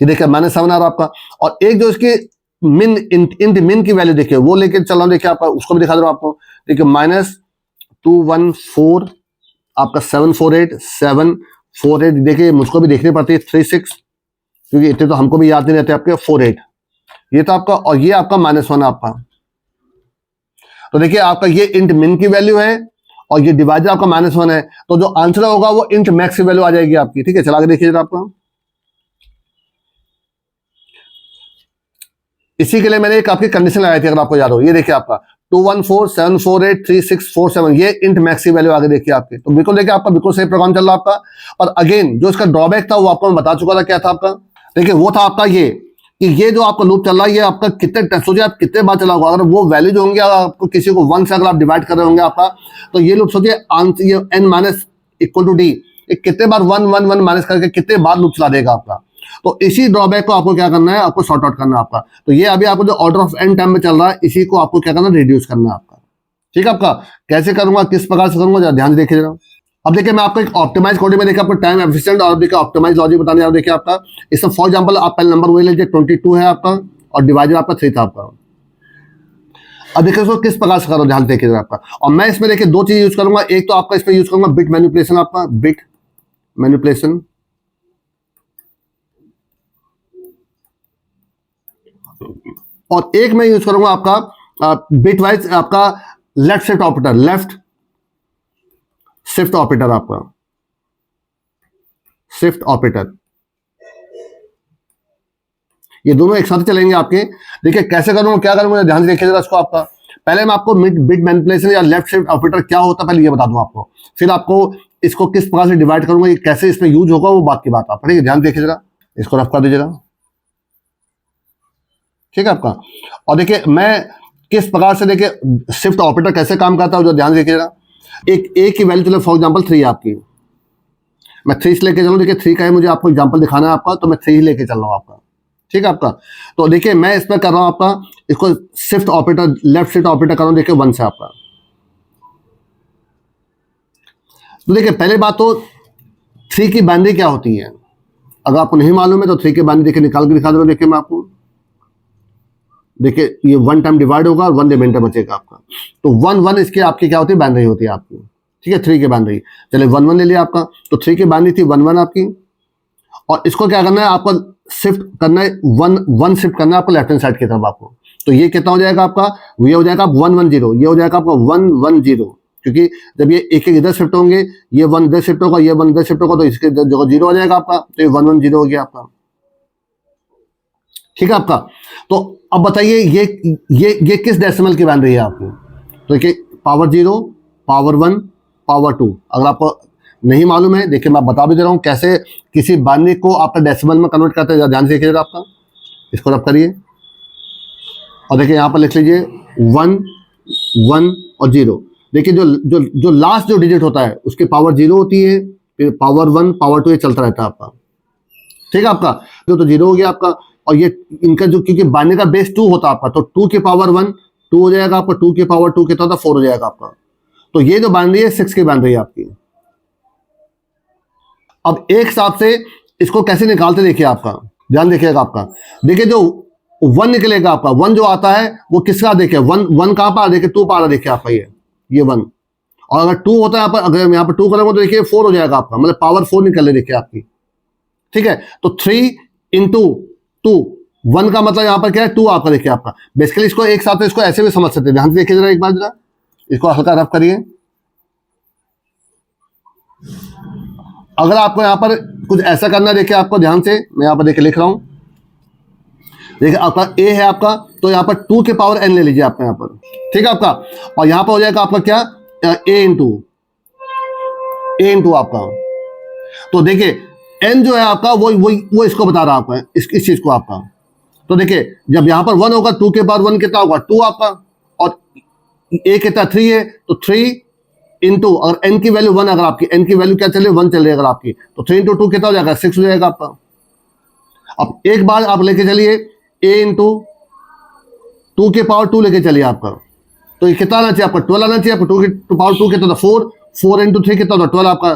ये देखिए -7 आ रहा आपका, और एक जो इसकी मिन की वैल्यू देखिए वो लेके चल रहा हूं, देखिए आपका उसको भी दिखा दे रहा हूं आपको। देखिए -214 आपका 748 देखिए, मुझको भी देखनी पड़ती है 36, क्योंकि इतने तो हमको भी याद नहीं रहते आपके। 48 ये तो आपका, और ये आपका -1 आपका। तो देखिए आपका ये इंट मिन की वैल्यू है और ये डिवाइडर आपका -1 है, तो जो आंसर होगा वो इंट मैक्स की वैल्यू आ जाएगी आपकी, ठीक है। चला के देखिए आपका, इसी के लिए मैंने एक आपकी कंडीशन लगाई थी, अगर आपको याद हो। ये देखिए आपका 214748367 ये इंट मैक्स की वैल्यू आगे देखिए आपके, तो बिल्कुल देखिए आपका बिल्कुल सही प्रोग्राम चल रहा है आपका। और अगेन जो इसका ड्रॉबैक था वो आपको मैं बता चुका था, क्या था आपका, देखिए वो था आपका ये कि ये जो आपका लूप चल रहा है ये आपका कितने, सोचिए आप कितने बार चला होगा। अगर वो वैल्यू जो होंगे, आपको किसी को 1 से अगर आप डिवाइड कर रहे होंगे आपका, तो ये लूप सोचिए ये n minus equal to d कितने बार 1 माइनस करके कितने बार लूप चला देगा आपका। तो इसी ड्रॉबैक को आपको क्या करना है, आपको सॉर्ट आउट करना है आपका। तो ये अभी आपको जो ऑर्डर ऑफ n टाइम में चल रहा है, इसी को आपको क्या करना है, रिड्यूस करना है आपका, ठीक है। आपका कैसे करूंगा, किस प्रकार से करूंगा, ध्यान से देखिए जरा। अब देखिए मैं आपको एक ऑप्टिमाइज कोडिंग में देखिए आपको टाइम एफिशिएंट और देखिए ऑप्टिमाइज लॉजिक बताने जा रहा हूं। देखिए आपका इसमें फॉर एग्जांपल आप पहले नंबर वही लीजिए 22 है आपका, और डिवाइडर आपका 3 था आपका। अब देखिए इसको किस प्रकार से करो, ध्यान देखिए जरा आपका। और मैं इसमें देखिए 2 चीज यूज करूंगा, एक तो आपका इसमें यूज करूंगा बिट मैनिपुलेशन आपका, बिट मैनिपुलेशन, और एक मैं यूज करूंगा आपका बिट वाइज आपका left shift operator, left shift operator आपका, शिफ्ट ऑपरेटर, ये दोनों एक साथ चलेंगे आपके। देखिए कैसे करूंगा, क्या करूंगा, ध्यान से देखिए जरा इसको आपका। पहले मैं आपको बिट मैनिपुलेशन या लेफ्ट शिफ्ट ऑपरेटर क्या होता है पहले ये बता दूं आपको, फिर आपको इसको किस प्रकार से डिवाइड करूंगा, ये कैसे इसमें यूज होगा वो बात की बात आप, ठीक है। ध्यान देखिए जरा, इसको रफ कर दीजिएगा, ठीक है आपका। और देखिए मैं किस प्रकार से देखिए शिफ्ट ऑपरेटर कैसे काम करता है, जो ध्यान देखिएगा। एक की वैल्यू चलो फॉर एग्जांपल 3 आपकी, मैं 3 लेके चलूं, देखिए 3 का है मुझे आपको एग्जांपल दिखाना है आपका, तो मैं 3 ही लेके चल रहा हूं आपका, ठीक है आपका। तो देखिए मैं इस पर कर रहा हूं आपका, इसको shift operator, left shift operator कर रहा हूं, देखिए 1 से आपका। तो देखिए पहले बात तो 3 की बाइनरी क्या होती है, अगर आपको नहीं मालूम है तो 3 की बाइनरी देखिए निकाल के दिखा दे रहा हूं, देखिए मैं आपको। देखिए ये 1 टाइम डिवाइड होगा और 1 रिमाइंडर बचेगा आपका, तो 1 इसकी आपकी क्या होती है, बाइनरी होती है आपकी, ठीक है। 3 की बाइनरी, चलिए 1 ले लिया आपका, तो 3 की बाइनरी थी 1 आपकी, और इसको क्या करना है, आपको शिफ्ट करना है, 1 शिफ्ट करना है आपको लेफ्ट हैंड साइड की तरफ आपको। तो ये कितना हो जाएगा आपका, ये हो जाएगा 110, ये हो जाएगा आपका 110, क्योंकि जब ये एक इधर शिफ्ट होंगे, ये 1 इधर शिफ्ट होगा, ये 1 इधर शिफ्ट होगा, तो इसके जगह 0 हो जाएगा आपका, तो ये 110 हो गया आपका, ठीक है आपका। तो अब बताइए ये किस डेसिमल की बाइनरी है आपकी, तो देखिए पावर 0, पावर 1, पावर 2। अगर आपको नहीं मालूम है, देखिए मैं बता भी दे रहा हूं कैसे किसी बाइनरी को आपका डेसिमल में कन्वर्ट करते हैं, ध्यान से देखिएगा आपका। इसको रब करिए और देखिए यहां पर लिख लीजिए 1, 1 और 0। देखिए जो लास्ट जो डिजिट होता है उसकी पावर 0 होती है, फिर पावर 1, पावर 2 ये चलता रहता है आपका, ठीक है आपका। तो 0 हो गया आपका, और ये इनका जो, क्योंकि बाइनरी का बेस 2 होता है आपका, तो 2 की पावर 1, 2 हो जाएगा आपका, 2 की पावर 2 कितना होता है 4 हो जाएगा आपका। तो ये जो बाइनरी है 6 की बाइनरी है आपकी। अब एक हिसाब से इसको कैसे निकालते देखिए आपका, ध्यान देखिएगा आपका। देखिए जो 1 निकलेगा आपका, 1 जो आता है वो किसका, देखिए 1 कहां पर, देखिए 2 पा रहा, देखिए आपका ये 1। और अगर 2 होता है यहाँ पर, अगर यहाँ पर 2 करेंगे तो देखिए 4 हो जाएगा आपका, मतलब पावर 4 निकल रही देखिए आपकी। ठीक है, तो 3 इंटू 2, 1 का मतलब यहाँ पर क्या है 2 आपका, देखिए आपका। बेसिकली इसको एक साथ इसको ऐसे भी समझ सकते हैं, ध्यान से देखिए जरा एक बार, जरा इसको हल्का रफ करिए। अगर आपको यहाँ पर कुछ ऐसा करना है, देखिए आपको ध्यान से, मैं यहाँ पर देखिए लिख रहा हूं, देखिए आपका a है आपका, तो यहाँ पर 2 के पावर n ले लीजिए आप यहाँ पर, ठीक है आपका। और यहाँ पर हो जाएगा आपका क्या, a इंटू आपका। तो देखिए n जो है आपका वो इसको बता रहा है आपका, इस चीज को आपका। तो देखिए जब यहाँ पर 1 होगा, 2 के पावर 1 कितना होगा 2 आपका, और a कितना 3 है, तो 3 इंटू, अगर n की वैल्यू 1, अगर आपकी n की वैल्यू क्या चल रही है 1 चल रही है अगर आपकी, तो 3 इंटू 2 कितना हो जाएगा 6 हो जाएगा आपका। अब एक बार आप लेके चलिए a इंटू 2 के पावर 2 लेके चलिए आपका, तो ये कितना आना चाहिए आपका 12 आना चाहिए आपको। 2 की पावर 2 कितना था 4 इंटू 3 कितना था 12 आपका।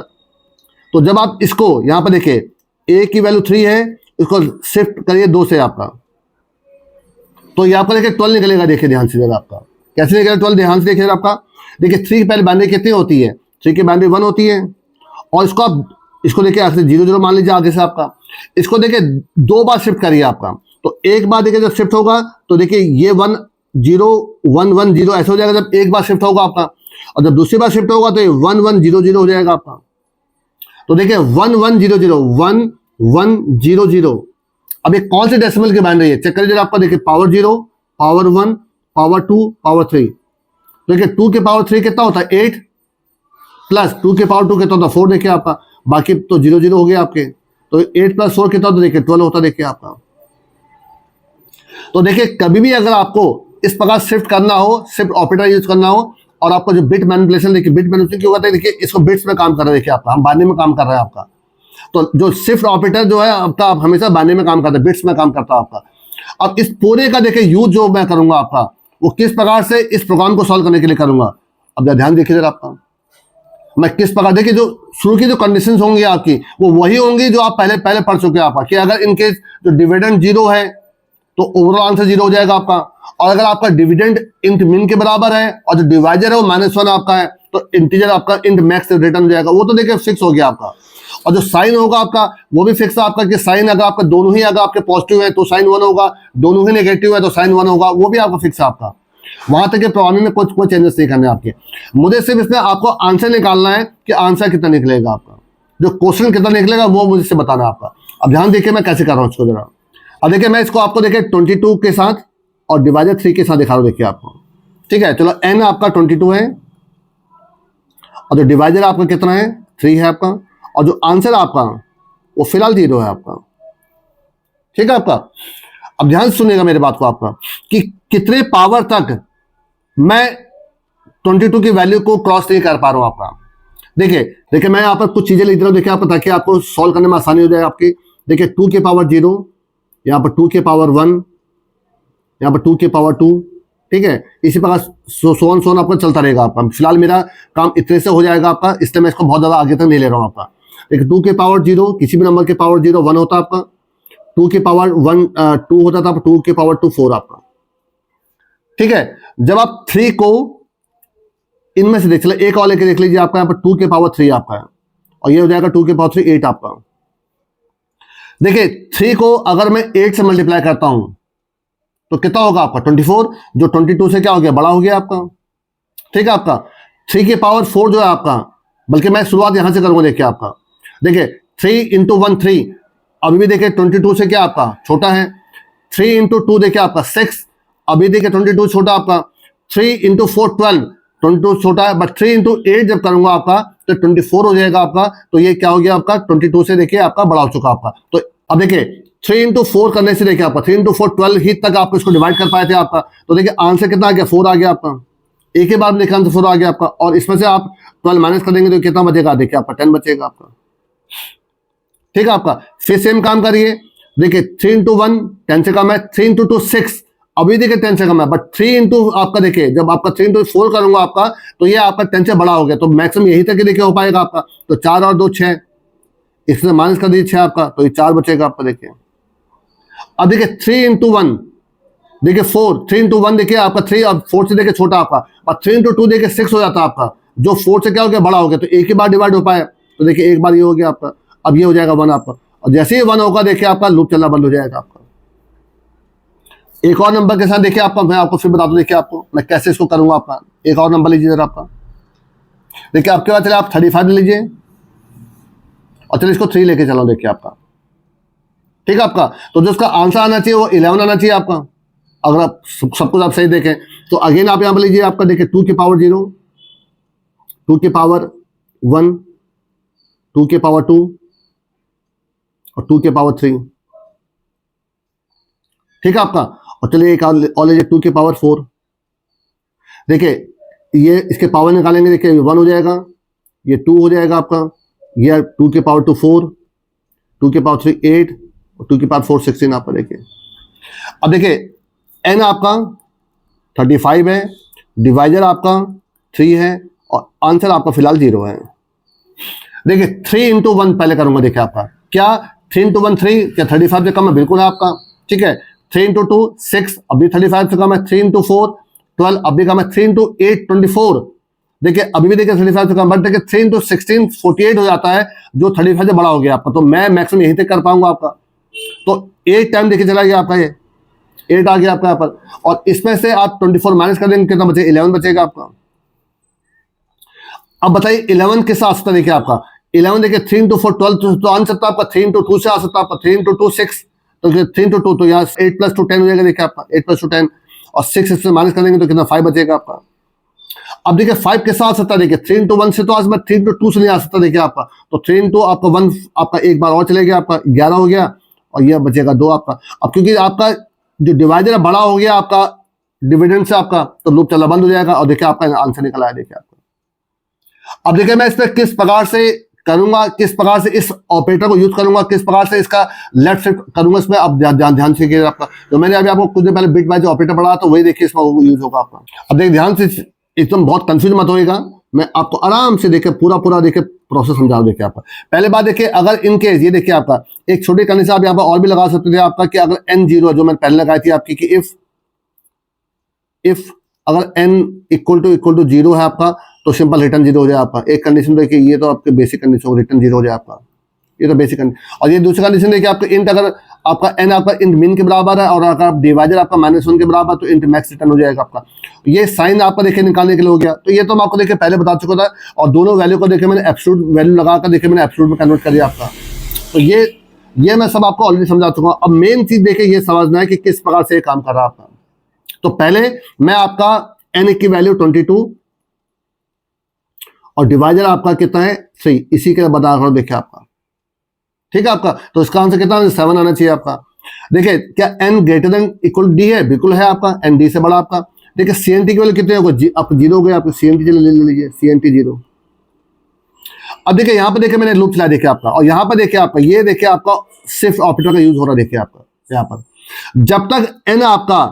तो जब आप इसको यहां पर देखिए a की वैल्यू 3 है, इसको शिफ्ट करिए 2 से आपका, तो ये आपका देखिए 12 निकलेगा। देखिए ध्यान से जरा आपका कैसे निकलेगा 12, ध्यान से देखिए आपका। देखिए 3 की पहले बाइनरी कितनी होती है, 3 की बाइनरी 1 होती है, और इसको आप इसको देखिए ऐसे 0 0 मान लीजिए आगे से आपका। इसको देखिए 2 बार शिफ्ट करिए आपका, तो एक बार देखिए जब शिफ्ट होगा तो देखिए ये 1 0 1 1 0 ऐसे हो जाएगा जब एक बार शिफ्ट होगा आपका, और जब दूसरी बार शिफ्ट होगा तो ये 1 1 0 0 हो जाएगा आपका। तो देखिए 1 1 0 0 1 1 0 0। अब ये कौन से डेसिमल की बाइनरी है चेक करिए जरा आपका। देखिए पावर 0, पावर 1, पावर 2, पावर 3। देखिए 2 के पावर 3 कितना होता है 8, प्लस 2 के पावर 2 कितना होता है 4, देखिए आपका। बाकी तो 0 0 हो गया आपके, तो 8 प्लस 4 कितना होता है देखिए 12 होता है, देखिए आपका। तो देखिए कभी भी अगर आपको इस प्रकार शिफ्ट करना हो, शिफ्ट ऑपरेटर यूज करना हो, और आपको जो बिट मैनिपुलेशन, देखिए बिट मैनिपुलेशन क्यों होता है, देखिए इसको बिट्स में काम कर रहा है, देखिए आपका हम बाइनरी में काम कर रहे हैं आपका। तो जो शिफ्ट ऑपरेटर जो है आपका हमेशा बाइनरी में काम करता है, बिट्स में काम करता है आपका। अब इस पूरे का देखिए यूज जो मैं करूंगा आपका, वो किस प्रकार से इस प्रोग्राम को सॉल्व करने के लिए करूंगा। अब ध्यान देखिए जरा आपका, मैं किस प्रकार, देखिए जो शुरू की जो कंडीशंस होंगी आपकी वो वही होंगी जो आप पहले पढ़ चुके हैं आपका, कि अगर इनकेस जो डिविडेंड 0 है तो ओवरऑल आंसर 0 हो जाएगा आपका। और अगर आपका डिविडेंड इंट मिन के बराबर है और जो डिवाइजर है वो -1 आपका है, तो इंटीजर आपका इंट मैक्स रिटर्न हो जाएगा, वो तो देखिए फिक्स हो गया आपका। और जो साइन होगा आपका वो भी फिक्स है आपका, कि साइन अगर आपका दोनों ही अगर आपके पॉजिटिव है तो साइन 1 होगा, दोनों ही नेगेटिव है तो साइन 1 होगा, वो भी आपका फिक्स है आपका। वहां तक के प्रोग्रामिंग में कोई चेंजेस नहीं करने आपके। मुझे सिर्फ इसमें आपको आंसर निकालना है कि आंसर कितना निकलेगा आपका, जो क्वेश्चन कितना निकलेगा वो मुझे से बताना आपका। अब ध्यान देखिए मैं कैसे कर रहा हूँ इसको जरा। अब देखिए मैं इसको आपको देखिए 22 के साथ और डिवाइजर 3 के साथ दिखा रहा हूँ, देखिए आपको। ठीक है, चलो n आपका 22 है और जो डिवाइजर आपका कितना है 3 है आपका, और जो आंसर आपका वो फिलहाल 0 है आपका। ठीक है आपका। अब ध्यान सुनिएगा मेरे बात को आपका, कि कितने पावर तक मैं 22 की वैल्यू को क्रॉस नहीं कर पा रहा हूं आपका। देखिए मैं यहाँ पर कुछ चीजें लिख रहा हूं, देखिए आपको, ताकि आपको सॉल्व करने में आसानी हो जाए आपकी। देखिए 2 के पावर 0, यहाँ पर 2 के पावर 1, यहाँ पर 2 के पावर 2। ठीक है, इसी प्रकार सोन आपका चलता रहेगा आपका। फिलहाल मेरा काम इतने से हो जाएगा आपका, इसलिए मैं इसको बहुत ज्यादा आगे तक नहीं ले रहा हूँ आपका। देखिए 2 के पावर 0, किसी भी नंबर के पावर 0 1 होता है आपका। 2 के पावर 1 2 होता था, 2 के पावर 2 4 आपका। ठीक है, जब आप 3 को इनमें से देख चलिए, एक और लेके देख लीजिए आपका, यहाँ पर 2 के पावर 3 आपका है, और ये हो जाएगा 2 के पावर 3 8 आपका। देखिए 3 को अगर मैं 8 से मल्टीप्लाई करता हूं तो कितना होगा आपका 24, जो 22 से क्या हो गया बड़ा हो गया आपका। ठीक है आपका। 3 के पावर 4 जो है आपका, बल्कि मैं शुरुआत यहां से करूंगा, देखिए आपका। देखिए 3 इंटू 1 3, अभी भी देखिए 22 से क्या आपका छोटा है। 3 इंटू 2 देखिए आपका 6, अभी देखिए 22 छोटा आपका। 3 इंटू 4 12, 22 छोटा है, बट 3 इंटू 8 जब करूंगा आपका तो 24 हो जाएगा आपका। तो ये क्या हो गया आपका 22 से देखिए आपका बड़ा हो चुका आपका। तो अब देखिए 3 इंटू 4 करने से देखिए आपका 3 इंटू 4 12 ही तक आप इसको डिवाइड कर पाए थे आपका। तो देखिए आंसर कितना आ गया 4 आ गया आपका। एक ही बार में देखिए आंसर 4 आ गया आपका, और इसमें से आप 12 माइनस कर देंगे तो कितना बचेगा, देखिए आपका 10 बचेगा आपका। ठीक है आपका। फिर सेम काम करिए, देखिए 3 इंटू 1 10 से कम है, 3 इंटू 2 6, अभी देखिए 10 से कम है, बट 3 इंटू आपका देखिए जब आपका 3 इंटू 4 करूंगा आपका, तो ये आपका 10 से बड़ा हो गया, तो मैक्सिमम यही तक ही देखिए हो पाएगा आपका। तो 4 और 2 6, इसमें माइनस कर दीजिए 6 आपका, तो ये 4 बचेगा आपका देखिए। अब देखिए 3 इंटू 1 देखिए 4, 3 इंटू 1 देखिए आपका 3, अब 4 से देखिए छोटा आपका, और 3 इंटू 2 देखिए 6 हो जाता है आपका, जो 4 से क्या हो गया बड़ा हो गया, तो एक ही बार डिवाइड हो पाए, तो देखिए एक बार ये हो गया आपका। अब ये हो जाएगा 1 आपका, और जैसे ही 1 होगा देखिए आपका लूप चलना बंद हो जाएगा आपका। एक और नंबर के साथ देखिए आपका, मैं आपको फिर बता दूं देखिए आपको मैं कैसे इसको करूंगा आपका। एक और नंबर लीजिए जरा आपका, देखिए आपके पास चले आप 35 लीजिए, और चलिए इसको 3 लेके चलो देखिए आपका, ठीक है आपका। तो जो उसका आंसर आना चाहिए वो 11 आना चाहिए आपका, अगर आप सब कुछ आप सही देखें तो। अगेन आप यहां पर लीजिए आपका, देखिए 2 की पावर 0, 2 की पावर 1, 2 की पावर 2 और 2 की पावर 3, ठीक है आपका। और चलिए एक और लीजिए 2 की पावर 4, देखिए ये इसके पावर निकालेंगे, देखिए 1 हो जाएगा, ये 2 हो जाएगा आपका, ये 2 की पावर 2 4, 2 की पावर 3 8 और 2 की पावर 4 16 आपका देखिए। अब देखिए n आपका 35 है, डिवाइजर आपका 3 है, और आंसर आपका फिलहाल 0 है। देखिए 3 इंटू 1 पहले करूंगा, देखिए आपका क्या 3 इंटू 1 3, क्या 35 से कम है, बिल्कुल है आपका, ठीक है। 3 इंटू 2 6, अभी 35 से कम है। 3 इंटू 4 12, अभी कम है। 3 इंटू 8 24, देखिए अभी भी देखिए 35 से कम, बट देखिए 3 इंटू 16 48 हो जाता है, जो 35 से बड़ा हो गया आपका, तो मैं मैक्सिमम यहीं तक कर पाऊंगा आपका। तो 8 टाइम देखिए चला गया आपका, ये 8 आ गया आपका यहाँ पर, और इसमें से आप 24 माइनस कर देंगे, कितना बचेगा 11 बचेगा आपका। अब बताइए 11 किस आ सकता है, देखिए आपका 11 देखिए 3 इंटू 4 12, तो आ सकता है आपका 3 इंटू 2 से आ सकता है आपका, 3 इंटू 2 6, तो 3 इंटू 2 तो यहाँ 8 प्लस 2 10 हो जाएगा, देखिए आपका 8 प्लस 2 10, और 6 इससे माइनस कर देंगे तो कितना 5 बचेगा आपका। अब देखिए 5 किससे आ सकता है, देखिए 3 इंटू 1 से तो आज मैं 3 इंटू 2 से नहीं आ सकता, देखिए आपका, तो 3 इंटू आपका 1 आपका एक बार और चले गया आपका, 11 हो गया, और यह बचेगा 2 आपका। अब क्योंकि आपका जो डिवाइडर बड़ा हो गया आपका डिविडेंड से आपका, तो लूप चलना बंद हो जाएगा, और देखिए आपका आंसर निकल आया देखिए आपका। अब देखिए मैं इस पर किस प्रकार से करूंगा, किस प्रकार से इस ऑपरेटर को यूज करूंगा, किस प्रकार से इसका लेफ्ट शिफ्ट करूंगा, इसमें अब ध्यान से कीजिए आपका। जो मैंने अभी आपको कुछ देर पहले बिट वाइज ऑपरेटर पढ़ा, तो वही देखिए इसमें यूज होगा आपका। अब देखिए ध्यान से, एकदम बहुत कंफ्यूज मत होएगा, मैं आपको आराम से देखिए पूरा देखिए प्रोसेस समझा दूं। देखिए आपका पहले बात देखिए, अगर इन केस ये देखिए आपका एक छोटी कंडीशन आप यहाँ पर और भी लगा सकते थे आपका, कि अगर n 0 है, जो मैंने पहले लगाई थी आपकी, कि इफ अगर n इक्वल टू 0 है आपका, तो सिंपल रिटर्न 0 हो जाए आपका। एक कंडीशन देखिए, ये तो आपके बेसिक कंडीशन, रिटर्न 0 हो जाए आपका, ये तो बेसिक कंडीशन। और ये दूसरी कंडीशन देखिए आपका इंट, अगर आपका n आपका इंट मिन के बराबर है, और अगर आप डिवाइडर आपका -1 के बराबर, तो इंट मैक्स रिटर्न हो जाएगा आपका। ये साइन आपका देखिए निकालने के लिए हो गया, तो ये तो मैं आपको देखिए पहले बता चुका था, और दोनों वैल्यू को देखिए मैंने एब्सोल्यूट वैल्यू लगाकर देखिए मैंने एब्सोल्यूट में कन्वर्ट कर दिया आपका। तो ये मैं सब आपको ऑलरेडी समझा चुका हूँ। अब मेन चीज देखिए ये समझना है कि किस प्रकार से ये काम कर रहा है आपका। तो पहले मैं आपका n की वैल्यू 22 और डिवाइडर आपका कितना है 3, इसी के बता रहा हूं देखिए आपका, ठीक है आपका। तो इसका आंसर कितना 7 आना चाहिए आपका। देखिए क्या n greater than equal D है, बिल्कुल है आपका, n डी से बड़ा आपका। देखिए CNT की वैल्यू कितने होगा, आप 0 हो गए आपको, CNT ले लीजिए, CNT 0। अब देखिए यहाँ पे देखिए मैंने लूप चलाया देखिए आपका, और यहाँ पर देखिए आपका, ये देखिए आपका शिफ्ट ऑपरेटर का यूज हो रहा है देखिए आपका यहाँ पर। जब तक n आपका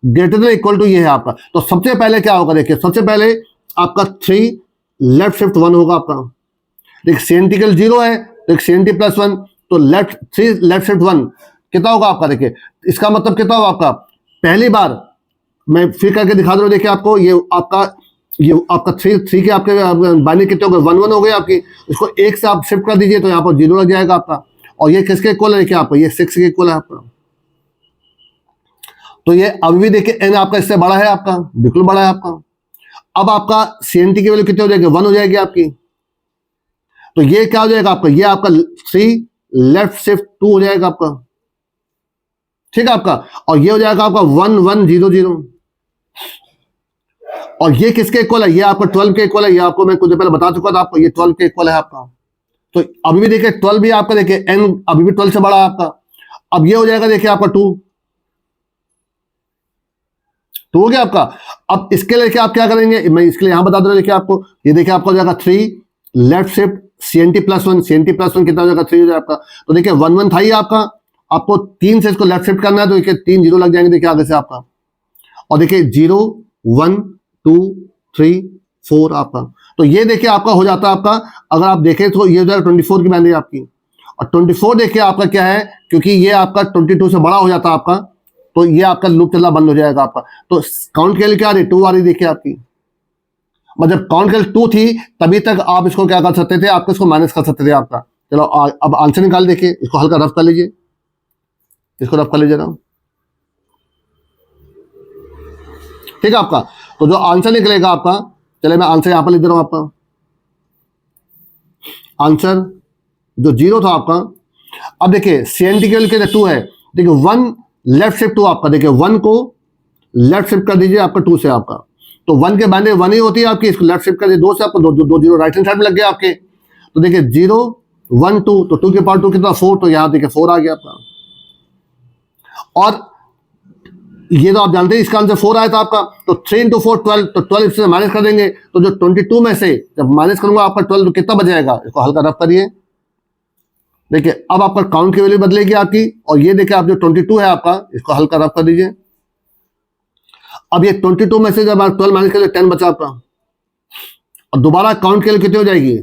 ग्रेटर देन इक्वल टू ये है आपका, तो सबसे पहले क्या होगा देखिए, सबसे पहले आपका 3 लेफ्ट शिफ्ट 1 होगा आपका। देखिए CNT के 0 है, तो CNT प्लस 1, तो 3 लेफ्ट शिफ्ट 1 कितना होगा आपका। देखिए इसका मतलब कितना होगा आपका, पहली बार मैं फिर करके दिखा दूं देखिए आपको, ये आपका 3 के आपके बाइनरी कितने हो गए 1 1 हो गए आपकी। इसको 1 से आप शिफ्ट कर दीजिए, तो यहाँ पर 0 लग जाएगा आपका। और ये किसके इक्वल है देखिए आपका, ये 6 के इक्वल है आपका। तो ये अभी भी देखिए n आपका इससे बड़ा है आपका, बिल्कुल बड़ा है आपका। अब आपका CNT की वैल्यू कितनी हो जाएगी, 1 हो जाएगी आपकी। तो ये क्या हो जाएगा आपका, ये आपका 3 लेफ्ट शिफ्ट 2 हो जाएगा आपका, ठीक है आपका। और ये हो जाएगा आपका 1 1 0 0। और ये किसके इक्वल है, ये आपका 12 के इक्वल है, ये आपको मैं कुछ देर पहले बता चुका था आपको, ये 12 के इक्वल है आपका। तो अभी भी देखिए 12 भी आपका देखिए n अभी भी 12 से बड़ा है आपका। अब ये हो जाएगा देखिए आपका 2 हो गया आपका। अब इसके लिए क्या आप क्या करेंगे, मैं इसके लिए यहां बता दूं देखिए आपको, ये देखिए आपका हो जाएगा 3 left shift CNT plus 1, CNT plus 1 कितना हो जाएगा 3 हो जाएगा आपका। तो देखिए 1 1 था ही आपका, आपको 3 से इसको लेफ्ट शिफ्ट करना है, तो देखिए 3 0 लग जाएंगे देखिए आगे से आपका। और देखिए 0 1 2 3 4 आपका। तो ये देखिए आपका हो जाता है आपका, अगर आप देखें तो ये हो जाएगा 24 की वैल्यू आपकी। और 24 देखिए आपका क्या है, क्योंकि ये आपका 22 से बड़ा हो जाता है आपका, तो ये आपका लूप चलना बंद हो जाएगा आपका। तो काउंट के लिए क्या आ रही, 2 आ रही देखिए आपकी। मतलब काउंट के लिए 2 थी, तभी तक आप इसको क्या कर सकते थे, आपको इसको माइनस कर सकते थे आपका। चलो अब आंसर निकाल, देखिए इसको हल्का रफ कर लीजिए, इसको रफ कर लीजिए ना, ठीक है आपका। तो जो आंसर निकलेगा आपका, चले मैं आंसर यहां पर लिख दे रहा हूं आपका। आंसर जो 0 था आपका, अब देखिए CNT के लिए 2 है, देखिए 1 लेफ्ट शिफ्ट 2 आपका, देखिए 1 को लेफ्ट शिफ्ट कर दीजिए आपका 2 से आपका। तो 1 के बाइनरी 1 ही होती है आपकी, इसको लेफ्ट शिफ्ट कर दीजिए 2 से आपको, दो जीरो राइट हैंड साइड में लग गया आपके। तो देखिए 0 1 2, तो 2 के पावर 2 कितना 4, तो यहां देखिए 4 आ गया आपका। और ये तो आप जानते हैं इसका आंसर 4 आया था आपका। तो 3 इंटू 4 12, तो 12 इससे माइनस कर देंगे, तो जो 22 में से जब माइनस करूंगा आपका 12, तो कितना बचेगा, इसको हल्का रफ करिए। देखिए अब आपका काउंट की वैल्यू बदलेगी आपकी, और ये देखिए आप जो 22 है आपका, इसको हल्का रफ कर दीजिए। अब ये 22 में से जब आप 12 माइनस करेंगे 10 बचा आपका, और दोबारा काउंट के लिए कितनी हो जाएगी,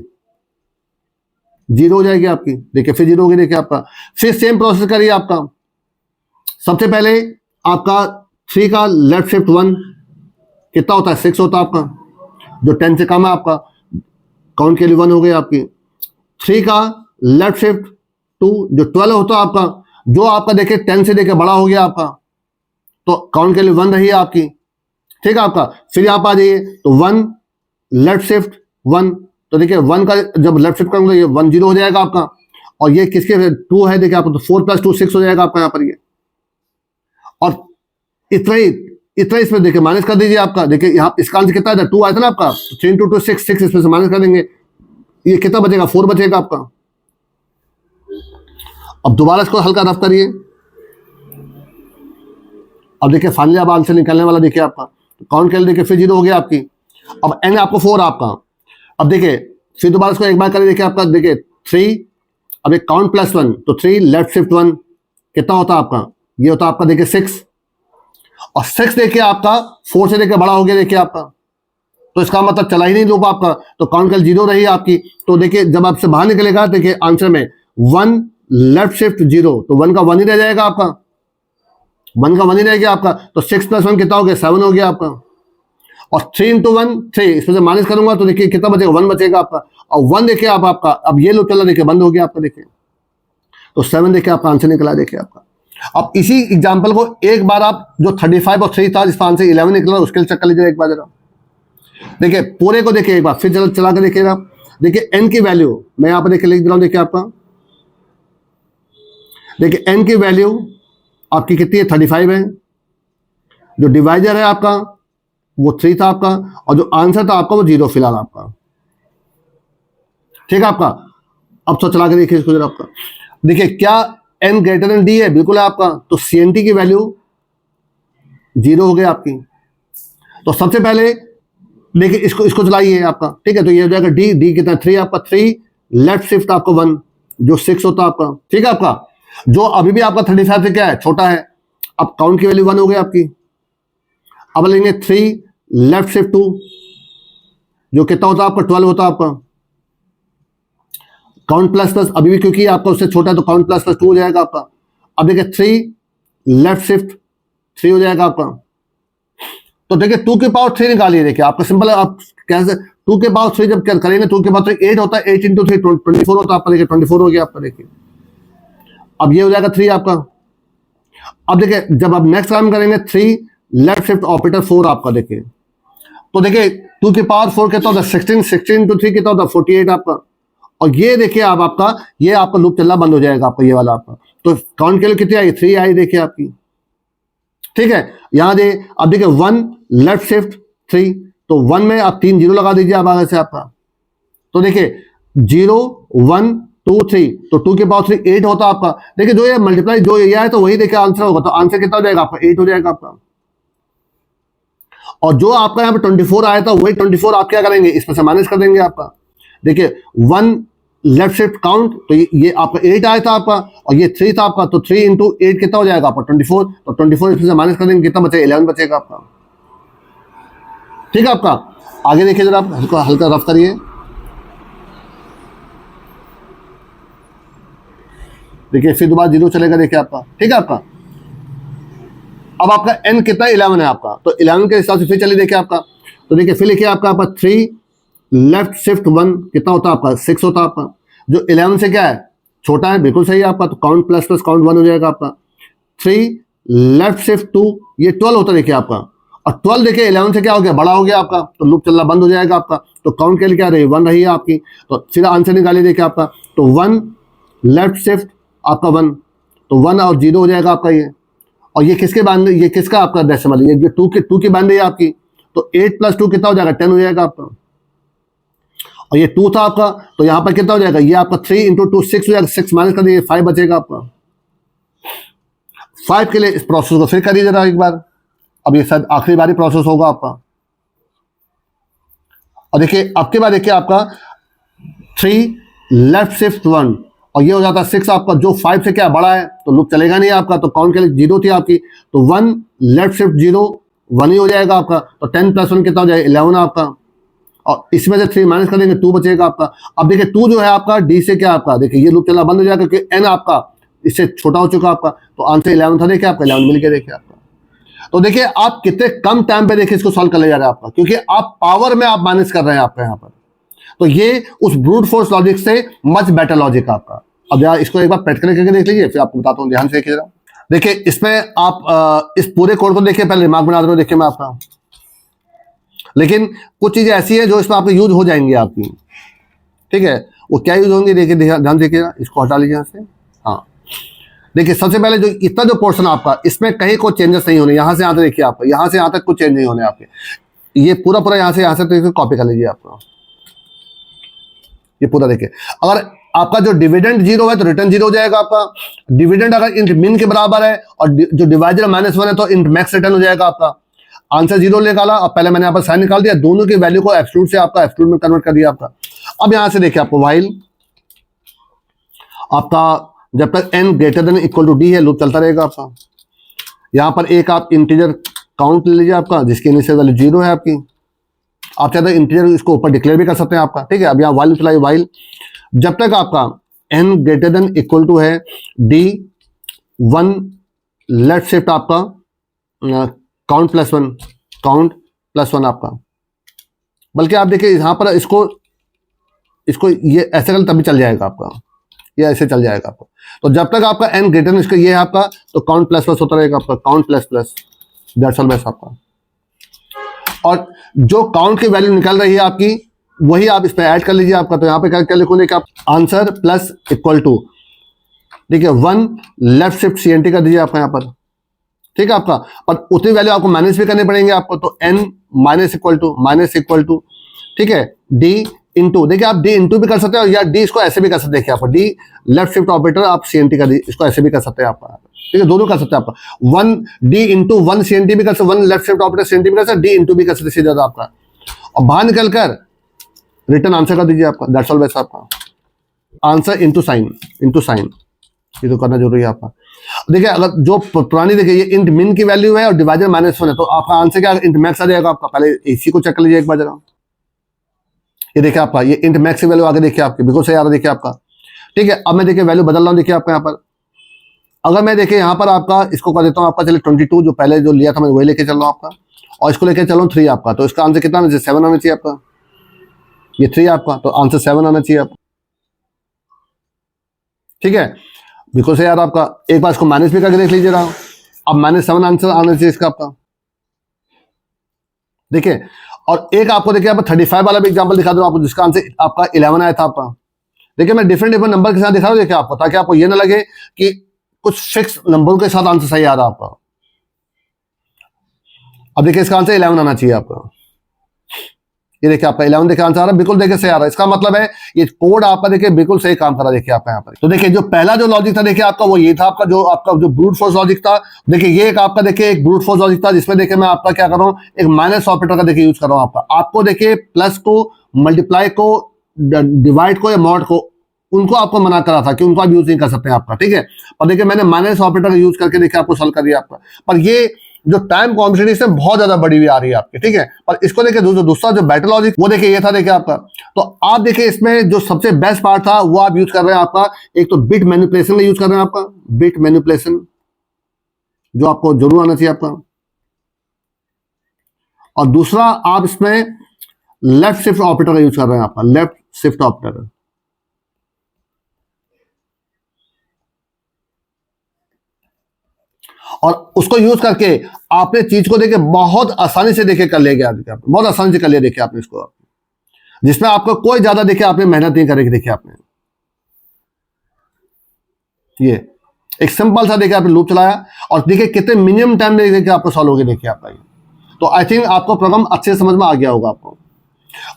0 हो जाएगी आपकी। देखिए फिर 0 होगी, देखिए आपका। फिर सेम प्रोसेस करिए आपका। सबसे पहले आपका 3 का लेफ्ट शिफ्ट 1 कितना होता है, 6 होता है आपका, जो 10 से कम है आपका, काउंट के लिए 1 हो गई आपकी। 3 का लेफ्ट शिफ्ट 2 जो 12 होता है आपका, जो आपका देखिए 10 से देखिए बड़ा हो गया आपका, तो काउंट के लिए 1 रही है आपकी, ठीक है आपका। फिर यहां पर आ जाइए, तो 1 लेफ्ट शिफ्ट 1, तो देखिए 1 का जब लेफ्ट शिफ्ट करूंगा ये 1 0 हो जाएगा आपका, और ये किसके 2 है देखिए आपको, तो 4 + 2 6 हो जाएगा आपका यहाँ पर ये। और इतना ही इसमें देखिए माइनस कर दीजिए आपका। देखिए यहाँ इसका आंसर कितना था, 2 आया था ना आपका, तो 3 × 2 6 6 इसमें से माइनस कर देंगे, ये कितना बचेगा, 4 बचेगा आपका। अब दोबारा इसको हल्का रफ करिए। अब देखिए फाइनली अब आंसर निकलने वाला देखिए आपका, तो काउंट कर देखिए फिर 0 हो गया आपकी। अब n आपको 4 आपका। अब देखिए फिर दोबारा इसको एक बार करिए, देखिए आपका देखिए 3, अब एक काउंट +1, तो 3 लेफ्ट शिफ्ट 1 कितना होता है आपका, ये होता है आपका देखिए 6, और 6 देखिए आपका 4 से देखिए बड़ा हो गया देखिए आपका, तो इसका मतलब चला ही नहीं लूप आपका, तो काउंट कर 0 रही आपकी। तो देखिए जब आपसे बाहर निकलेगा देखिए आंसर में 1 लेफ्ट शिफ्ट 0, तो 1 का 1 ही रह जाएगा आपका, 1 का 1 ही रह गया आपका। तो 6 + 1 कितना हो गया, 7 हो गया आपका। और 3 × 1 3, इसमें से माइनस करूंगा तो देखिए कितना बचेगा, 1 बचेगा आपका। और 1 देखिए आप आपका, अब ये लूप चला देखिए बंद हो गया आपका देखिए, तो 7 देखिए आपका आंसर निकला देखिए आपका। अब इसी एग्जांपल को एक बार आप जो 35 और 3 था जिसका आंसर 11 निकला, उसके लिए चेक कर लीजिए एक बार जरा। देखिए पूरे को देखिए एक बार फिर चला कर देखिएगा। देखिए n की वैल्यू मैं यहाँ पर देखिए लिख दे रहा हूँ, देखिए आपका देखिए n की वैल्यू आपकी कितनी है, 35 है। जो डिवाइजर है आपका वो 3 था आपका, और जो आंसर था आपका वो 0 फिलहाल आपका, ठीक है आपका। अब तो चला के देखिए इसको जरा आपका। देखिए क्या n > d है, बिल्कुल है आपका, तो CNT की वैल्यू 0 हो गई आपकी। तो सबसे पहले देखिए इसको चलाइए आपका, ठीक है। तो ये हो जाएगा d कितना 3 आपका, 3 लेफ्ट शिफ्ट आपको 1 जो 6 होता है आपका, ठीक है आपका। जो अभी भी आपका 35 से क्या है, छोटा है। अब काउंट की वैल्यू 1 हो गई आपकी। अब लेंगे 3 लेफ्ट शिफ्ट 2 जो कितना होता है आपका, 12 होता है आपका। काउंट ++ अभी भी क्योंकि आपका उससे छोटा है तो काउंट ++ 2 हो जाएगा आपका। अब देखिए 3 लेफ्ट शिफ्ट 3 हो जाएगा आपका। तो देखिए 2 की पावर 3 निकालिए, देखिए आपका सिंपल है। आप कैसे 2 के पावर 3 जब करेंगे, 2 के पावर 3 8 होता है, 8 × 3 24 होता है आपका, देखिए 24 हो गया आपका देखिए। अब ये हो जाएगा 3 आपका। अब देखिए जब आप नेक्स्ट काम करेंगे 3 लेफ्ट शिफ्ट ऑपरेटर 4 आपका, देखिए तो देखिए 2 की पावर 4 कितना होता है, 16 16 × 3 कितना होता है, 48 आपका। और ये देखिए आप आपका ये आपका लूप चलना बंद हो जाएगा आपका, ये वाला आपका। तो काउंट के लिए कितनी आई, 3 आई देखिए आपकी, ठीक है। यहां दे अब देखिए 1 लेफ्ट शिफ्ट 3, तो 1 में आप 3 0 लगा दीजिए आप आगे से आपका। तो देखिए 0 1 2 3, तो 2 के पावर 3 8 होता है आपका। देखिए जो ये मल्टीप्लाई जो ये है तो वही देखिए आंसर होगा, तो आंसर कितना हो जाएगा आपका, 8 हो जाएगा आपका। और जो आपका यहाँ पे 24 आया था वही 24 आप क्या करेंगे, इसमें से माइनस कर देंगे आपका। देखिए 1 लेफ्ट शिफ्ट काउंट, तो ये आपका 8 आया था आपका, और ये 3 था आपका, तो 3 × 8 कितना हो जाएगा आपका, 24। तो 24 इसमें से माइनस कर देंगे, कितना बचेगा, 11 बचेगा आपका। ठीक है आपका। आगे देखिए जरा, आप हल्का हल्का रफ करिए। देखिए फिर दोबारा 0 चलेगा, देखिए आपका, ठीक है आपका। अब आपका n कितना 11 है आपका, तो 11 के हिसाब से फिर चलिए देखिए आपका। तो देखिए फिर लिखिए आपका 3 लेफ्ट शिफ्ट 1 कितना होता है आपका 6 होता है आपका। जो 11 से क्या है छोटा है, बिल्कुल सही है आपका, तो काउंट प्लस प्लस काउंट 1 हो जाएगा आपका। 3 लेफ्ट शिफ्ट 2 ये 12 होता है देखिए आपका। और 12 देखिए 11 से क्या हो गया, बड़ा हो गया आपका, तो लूप चलना बंद हो जाएगा आपका। तो काउंट के लिए क्या रही 1 रही है आपकी। तो फिर आंसर निकालिए देखिए आपका। तो 1 लेफ्ट शिफ्ट आपका 1, तो 1 और 0 हो जाएगा आपका ये। और ये किसके बांध, ये किसका आपका डेसिमल, ये जो 2 की बांध है आपकी। तो 8 + 2 कितना हो जाएगा 10 हो जाएगा आपका। और ये 2 था आपका, तो यहां पर कितना हो जाएगा, ये आपका 3 × 2 6 हो जाएगा, 6 माइनस कर दीजिए 5 बचेगा आपका। 5 के लिए इस प्रोसेस को फिर करिए जरा एक बार। अब ये शायद आखिरी बारी प्रोसेस होगा आपका। और देखिए अब के बाद देखिए आपका 3 लेफ्ट शिफ्ट 1 और ये हो जाता है 6 आपका, जो 5 से क्या बड़ा है, तो लूप चलेगा नहीं आपका। तो काउंट के लिए 0 थी आपकी, तो 1 लेफ्ट शिफ्ट 0 1 ही हो जाएगा आपका। तो 10 + 1 कितना हो जाएगा 11 आपका। और इसमें से 3 माइनस कर देंगे 2 बचेगा आपका। अब देखिए 2 जो है आपका डी से क्या आपका, देखिए ये लूप चलना बंद हो जाएगा क्योंकि n आपका इससे छोटा हो चुका आपका। तो आंसर 11 था, देखिए आपका 11 मिल गया देखिए आपका। तो देखिए आप कितने कम टाइम पे देखिए इसको सॉल्व कर ले जा रहे हैं आपका, क्योंकि आप पावर में आप माइनस कर रहे हैं आपका यहाँ पर। तो ये उस ब्रूट फोर्स लॉजिक से मच बेटर लॉजिक आपका। अब यार इसको एक बार प्रैक्टिकल करके देख लीजिए, फिर आपको बताता हूँ, ध्यान से देखिए जरा। देखिए इसमें आप इस पूरे कोड को देखिए, पहले दिमाग बना दो, देखिए मैं आपका। लेकिन कुछ चीजें ऐसी है जो इसमें आपको यूज हो जाएंगी आपकी, ठीक है। वो क्या यूज होंगी देखिए, ध्यान देखिएगा, इसको हटा लीजिए यहाँ से। हाँ देखिए सबसे पहले जो इतना जो पोर्शन आपका, इसमें कहीं कोई चेंजेस नहीं होने, यहाँ से यहाँ तक देखिए आपका, यहाँ से यहाँ तक कुछ चेंज नहीं होने आपके। ये पूरा पूरा यहाँ से तो कॉपी कर लीजिए आपका, ये पूरा देखिए। अगर आपका जो डिविडेंड 0 है तो रिटर्न 0 हो जाएगा आपका। डिविडेंड अगर इंट मिन के बराबर है और जो डिवाइडर -1 है तो इंट मैक्स रिटर्न हो जाएगा आपका। आंसर 0 निकाला, अब पहले मैंने यहाँ पर साइन निकाल दिया, दोनों की वैल्यू को एब्सोल्यूट से आपका एब्सोल्यूट में कन्वर्ट कर दिया आपका। अब यहां से देखिए आपको व्हाइल आपका जब तक n > d है लूप चलता रहेगा आपका। यहां पर एक आप इंटीजर काउंट ले लीजिए आपका, जिसकी इनिशियल वैल्यू 0 है आपकी। आप चाहते हैं इंटीजर इसको ऊपर डिक्लेयर भी कर सकते हैं आपका, ठीक है। अब यहाँ व्हाइल चलाइए, व्हाइल जब तक आपका n > है d 1 लेफ्ट शिफ्ट आपका काउंट +1 आपका। बल्कि आप देखिए यहां पर इसको ये ऐसे कर तभी चल जाएगा आपका, ये ऐसे चल जाएगा आपका। तो जब तक आपका n > इसका ये है आपका, तो काउंट ++ होता रहेगा आपका, काउंट ++ दैट्स ऑल बेस्ट आपका। और जो काउंट की वैल्यू निकल रही है आपकी वही आप इस पे ऐड कर लीजिए आपका। तो यहाँ पे क्या लिखोगे कि आप आंसर प्लस इक्वल टू देखिए 1 लेफ्ट शिफ्ट CNT कर दीजिए आपका यहाँ पर, ठीक है आपका। और उतनी वैल्यू आपको माइनस भी करने पड़ेंगे आपको, तो n -इक्वल टू ठीक है d इंटू, देखिए आप d इंटू भी कर सकते हैं या d इसको ऐसे भी कर सकते हैं, देखिए आपको d लेफ्ट शिफ्ट ऑपरेटर आप CNT कर इसको ऐसे भी कर सकते हैं आपका, ठीक है, दोनों कर सकते हैं आपका। 1 d इंटू 1 CNT भी कर सकते, 1 लेफ्ट शिफ्ट ऑपरेटर CNT भी कर सकते, d इंटू भी कर सकते सीधा आपका। और बाहर निकल कर रिटर्न आंसर कर दीजिए आपका, दैट्स ऑल बेस्ट आपका। आंसर इंटू साइन ये तो करना जरूरी है आपका। देखिए अगर जो पुरानी देखिए ये इंट मिन की वैल्यू है और डिवाइडर -1 है, तो आपका आंसर क्या इंट मैक्स आ जाएगा आपका। पहले इसी को चेक कर लीजिए एक बार जरा, ये देखिए आपका ये इंट मैक्स की वैल्यू आगे देखिए आपकी बिल्कुल सही आ रहा है, देखिए आपका, ठीक है। अब मैं देखिए वैल्यू बदल रहा हूँ, देखिए आपका यहाँ पर अगर मैं देखिए यहाँ पर आपका इसको कर देता हूँ आपका, चलिए 22 जो पहले जो लिया था मैं वही लेके चल रहा हूँ आपका, और इसको लेके चल रहा हूँ 3 आपका। तो इसका आंसर कितना 7 आना चाहिए आपका, ये 3 आपका, तो आंसर 7 आना चाहिए आपका, ठीक है, बिल्कुल सही यार आपका। एक बार इसको माइनस भी करके देख लीजिए रहा, अब -7 आंसर आना चाहिए इसका आपका, देखिए। और एक आपको देखिए आप 35 वाला भी एग्जांपल दिखा दूं आपको, जिसका आंसर आपका 11 आया था आपका। देखिए मैं डिफरेंट नंबर के साथ दिखा रहा हूं देखिए आपको, ताकि आपको ये ना लगे कि कुछ फिक्स नंबर के साथ आंसर सही आ रहा है आपका। अब देखिए इसका आंसर 11 आना चाहिए आपका, ये देखिए आपका 11 देखिए आंसर आ रहा है, बिल्कुल देखिए सही आ रहा है। इसका मतलब है ये कोड आपका देखिए बिल्कुल सही काम कर रहा है, देखिए आपका यहाँ पर। तो देखिए जो पहला जो लॉजिक था देखिए आपका वो ये था आपका, जो आपका जो ब्रूट फोर्स लॉजिक था। देखिए ये एक आपका देखिए एक ब्रूट फोर्स लॉजिक था, जिसमें देखिए मैं आपका क्या कर रहा हूँ, एक माइनस ऑपरेटर का देखिए यूज कर रहा हूँ आपका। आपको देखिए प्लस को, मल्टीप्लाई को, डिवाइड को या मॉड को, उनको आपको मना करा था कि उनको आप यूज नहीं कर सकते आपका, ठीक है। और देखिए मैंने माइनस ऑपरेटर यूज करके देखिए आपको सॉल्व कर दिया आपका। पर ये जो टाइम कॉम्प्लेक्सिटी से बहुत ज्यादा बड़ी हुई आ रही है आपकी, ठीक है। पर इसको देखिए दूसरा जो बैटल लॉजिक वो देखिए ये था, देखिए आपका। तो आप देखिए इसमें जो सबसे बेस्ट पार्ट था वो आप यूज कर रहे हैं आपका, एक तो बिट मैनिपुलेशन का यूज कर रहे हैं आपका, बिट मैनिपुलेशन जो आपको जरूर आना चाहिए आपका। और दूसरा आप इसमें लेफ्ट शिफ्ट ऑपरेटर का यूज कर रहे हैं आपका, लेफ्ट शिफ्ट ऑपरेटर। और उसको यूज करके आपने चीज को देखे बहुत आसानी से देखे कर लिया, बहुत आसानी से कर लिया देखिए आपने इसको, जिसमें आपको कोई ज्यादा देखिए आपने मेहनत नहीं करेगी। देखिए आपने ये एक सिंपल सा देखिए आपने लूप चलाया और देखिए कितने मिनिमम टाइम में देखिए आपको सॉल्व हो गया देखिए आपका ये। तो आई थिंक आपको प्रोग्राम अच्छे से समझ में आ गया होगा आपको।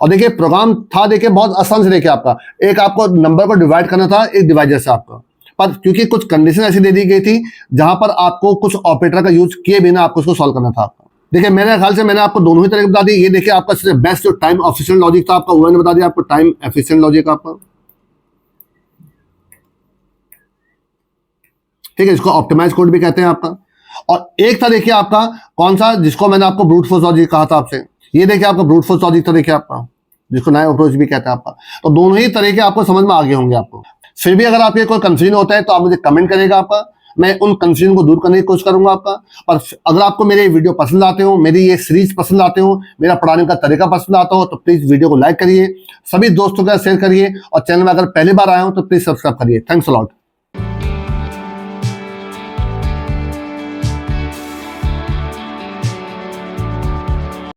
और देखिए प्रोग्राम था देखिए बहुत आसान से देखिए आपका, एक आपको नंबर को डिवाइड करना था एक डिवाइडर से आपको, पर क्योंकि कुछ कंडीशन ऐसी दे दी गई थी जहां पर आपको कुछ ऑपरेटर का यूज किए बिना आपको उसको सॉल्व करना था आपका। देखिए मेरे ख्याल से मैंने आपको दोनों ही तरीके बता दी। ये देखिए आपका सबसे बेस्ट जो टाइम एफिशिएंट लॉजिक था आपका वो मैंने बता दिया आपको, टाइम एफिशिएंट लॉजिक आपका, ठीक है। इसको ऑप्टिमाइज कोड भी कहते हैं आपका। और एक था देखिए आपका कौन सा, जिसको मैंने आपको ब्रूट फोर्स लॉजिक कहा था आपसे, ये देखिए आपका ब्रूट फोर्स लॉजिक था देखिए आपका, जिसको नाइव अप्रोच भी कहते हैं आपका। तो दोनों ही तरीके आपको समझ में आ गए होंगे आपको। फिर भी अगर आपके कोई कंफ्यूजन होता है तो आप मुझे कमेंट करेगा आपका, मैं उन कंफ्यूजन को दूर करने की कोशिश करूंगा आपका। और अगर आपको मेरे वीडियो पसंद आते हो, मेरी ये सीरीज पसंद आते हो, मेरा पढ़ाने का तरीका पसंद आता हो, तो प्लीज वीडियो को लाइक करिए, सभी दोस्तों के साथ शेयर करिए, और चैनल में अगर पहली बार आए हो तो प्लीज सब्सक्राइब करिए। Thanks a lot.